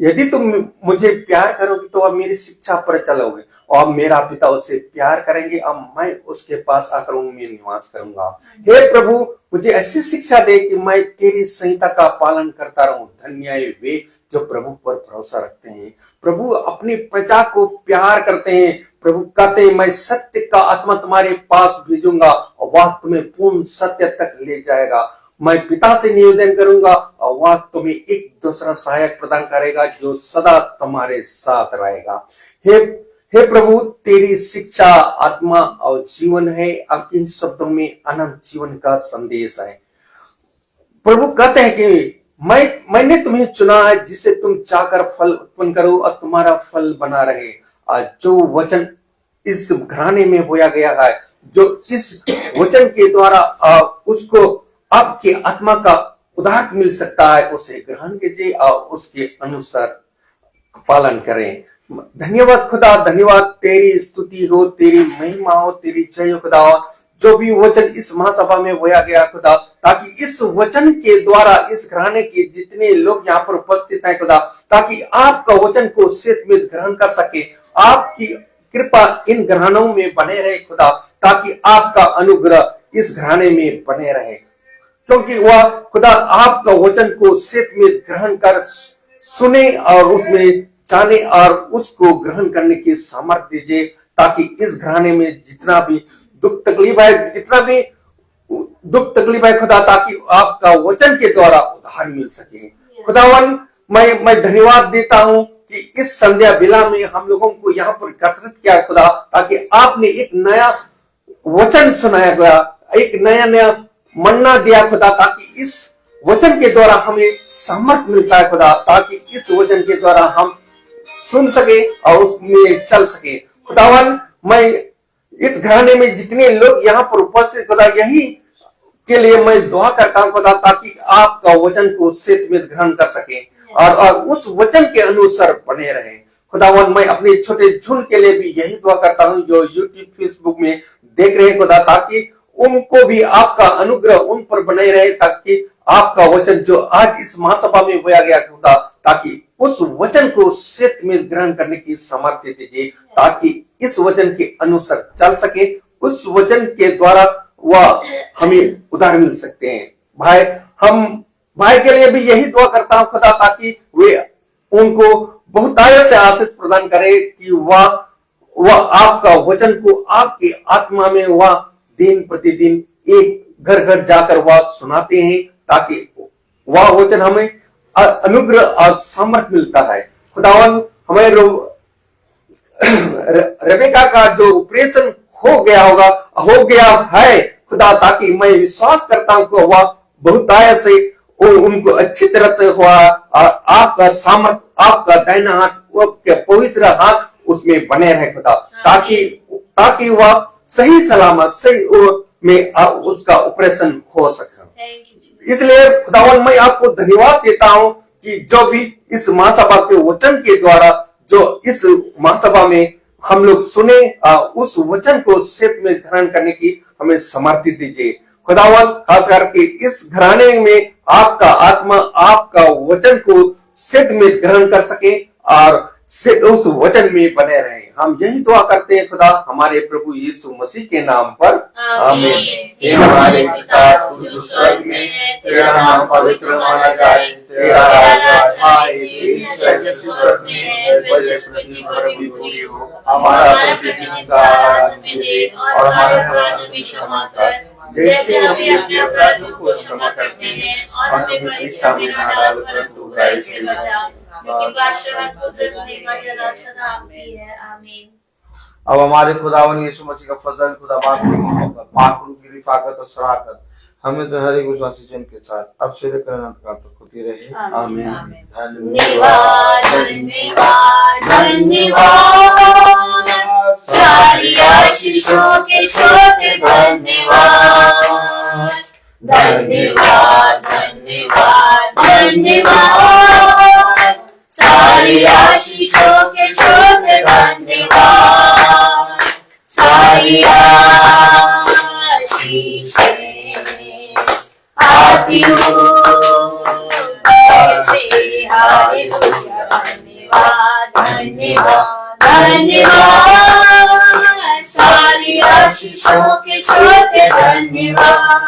यदि तुम मुझे प्यार करोगे तो वह मेरी शिक्षा पर चलोगे, और मेरा पिता उसे प्यार करेंगे और मैं उसके पास आकर उनमें निवास करूंगा। हे प्रभु, मुझे ऐसी शिक्षा दे कि मैं तेरी संहिता का पालन करता रहूं। धन्य है वे जो प्रभु पर भरोसा रखते हैं, प्रभु अपनी प्रजा को प्यार करते हैं। प्रभु कहते हैं, मैं सत्य का आत्मा तुम्हारे पास भेजूंगा और वह तुम्हें पूर्ण सत्य तक ले जाएगा। मैं पिता से निवेदन करूंगा और वह तुम्हें एक दूसरा सहायक प्रदान करेगा जो सदा तुम्हारे साथ रहेगा। हे प्रभु, तेरी शिक्षा आत्मा और जीवन है। आपके शब्दों में अनंत जीवन का संदेश है। प्रभु कहते हैं कि मैंने तुम्हें चुना है, जिससे तुम चाहकर फल उत्पन्न करो और तुम्हारा फल बना रहे। जो वचन इस घराने में बोया गया है, जो इस वचन के द्वारा उसको आपके आत्मा का उदाहरण मिल सकता है, उसे ग्रहण कीजिए और उसके अनुसार पालन करें। धन्यवाद खुदा, धन्यवाद, तेरी स्तुति हो, तेरी महिमा हो, तेरी जय हो खुदा। जो भी वचन इस महासभा में बोया गया खुदा, ताकि इस वचन के द्वारा इस घराने के जितने लोग यहाँ पर उपस्थित हैं खुदा, ताकि आपका वचन को सेहतमंद ग्रहण कर सके। आपकी कृपा इन घरानों में बने रहे खुदा, ताकि आपका अनुग्रह इस घराने में बने रहे, क्योंकि वह खुदा आपका वचन को सेहत में ग्रहण कर सुने और उसमें जाने और उसको ग्रहण करने की सामर्थ्य दीजिए, ताकि इस घराने में जितना भी दुख तकलीफ है खुदा, ताकि आपका वचन के द्वारा उद्धार मिल सके। खुदावन, मैं धन्यवाद देता हूँ कि इस संध्या बेला में हम लोगों को यहाँ पर एकत्रित किया खुदा, ताकि आपने एक नया वचन सुनाया गया, एक नया मन्ना दिया खुदा, ताकि इस वचन के द्वारा हमें सामर्थ मिलता है खुदा, ताकि इस वचन के द्वारा हम सुन सके और उसमें चल सके। खुदावन, मैं इस घराने में जितने लोग यहाँ पर उपस्थित खुदा, यही के लिए मैं दुआ करता हूँ खुदा, ताकि आपका वचन को सेहतमंद ग्रहण कर सके और उस वचन के अनुसार बने रहे। खुदावन, मैं अपने छोटे झुंड के लिए भी यही दुआ करता हूँ जो यूट्यूब फेसबुक में देख रहे हैं खुदा, ताकि उनको भी आपका अनुग्रह उन पर बने रहे, ताकि आपका वचन जो आज इस महासभा में बोया गया खुदा, ताकि उस वचन को सत्य में ग्रहण करने की सामर्थ्य दीजिए, ताकि इस वचन के अनुसार चल सके, उस वचन के द्वारा वह हमें उद्धार मिल सकते हैं। भाई, हम भाई के लिए भी यही दुआ करता हूं खुदा, ताकि वे उनको बहुत से आशीष प्रदान करे कि वह आपका वचन को आपकी आत्मा में वह दिन प्रतिदिन एक घर घर जाकर वह सुनाते हैं, ताकि वह वचन हमें अनुग्रह और सामर्थ मिलता है। खुदावन, हमें रेबेका का जो ऑपरेशन हो गया है खुदा, ताकि मैं विश्वास करता हूं कि वह बहुत से उनको अच्छी तरह से हुआ, आपका सामर्थ, आपका दाहिना हाथ, आपके पवित्र हाथ उसमें बने रहे खुदा, ताकि वह सही सलामत सही में उसका ऑपरेशन हो सके। इसलिए खुदावन, मैं आपको धन्यवाद देता हूं कि जो भी इस महासभा के वचन के द्वारा जो इस महासभा में हम लोग सुने, उस वचन को सत्य में ग्रहण करने की हमें समर्थी दीजिए खुदावन। खास करके इस घराने में आपका आत्मा आपका वचन को सत्य में ग्रहण कर सके और उस वचन में बने रहे। हम यही दुआ करते हैं खुदा, हमारे प्रभु यीशु मसीह के नाम पर, आमीन। हे हमारे पिता तू स्वर्ग में है, तेरा नाम पवित्र माना जाए, तेरा राज्य आए, तेरी इच्छा जैसे स्वर्ग में है वैसे पृथ्वी पर भी पूरी हो। हमारा प्रतिदिन का आहार हमें दे और हमारे अपराधों की क्षमा कर, जैसे हम अपने अपराधियों को क्षमा करते हैं, और हमें परीक्षा में न डाल परंतु बुराई से बचा, क्योंकि बादशाह पुत्र महिमा जला सदा आपकी है, आमीन। अब हमारे खुदावन यीशु मसीह का फजल, खुदा बाप की मोहब्बत, पाक रूह की रिफाकत और शराकत हमें तो हर एक विश्वासी जन के साथ अब से लेकर अनंत काल तक होती रहे, आमीन। धन्यवाद धन्यवाद धन्यवाद, सारी आशीषों के श्रोते धन्यवाद धन्यवाद धन्यवाद धन्यवाद, सारी आशीषों के श्रोते धन्यवाद, सारी आशीषें आती हूँ से हालेलुया, धन्यवाद धन्यवाद धन्यवाद, सारी आशीषों के श्रोते धन्यवाद।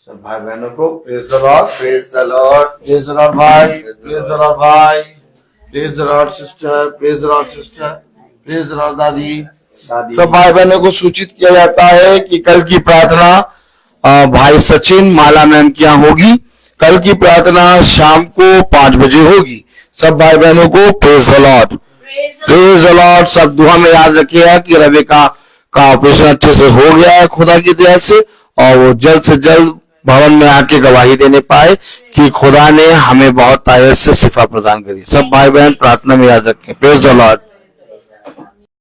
सब भाई बहनों को praise the Lord, praise the Lord, praise the Lord भाई, प्रेज द लॉर्ड भाई, praise the Lord sister, praise the Lord sister, praise the Lord दादी। सब भाई बहनों को सूचित किया जाता है कि कल की प्रार्थना भाई सचिन माला मैम की यहाँ होगी। कल की प्रार्थना शाम को 5 बजे होगी। सब भाई बहनों को praise the Lord, praise the Lord. सब दुआ में याद रखिएगा कि रेबेका का ऑपरेशन अच्छे से हो गया है खुदा की दया से, और वो जल्द से जल्द भवन में आके गवाही देने पाए कि खुदा ने हमें बहुत तायत से शिफा प्रदान करी। सब भाई बहन प्रार्थना में याद रखें। Praise the Lord.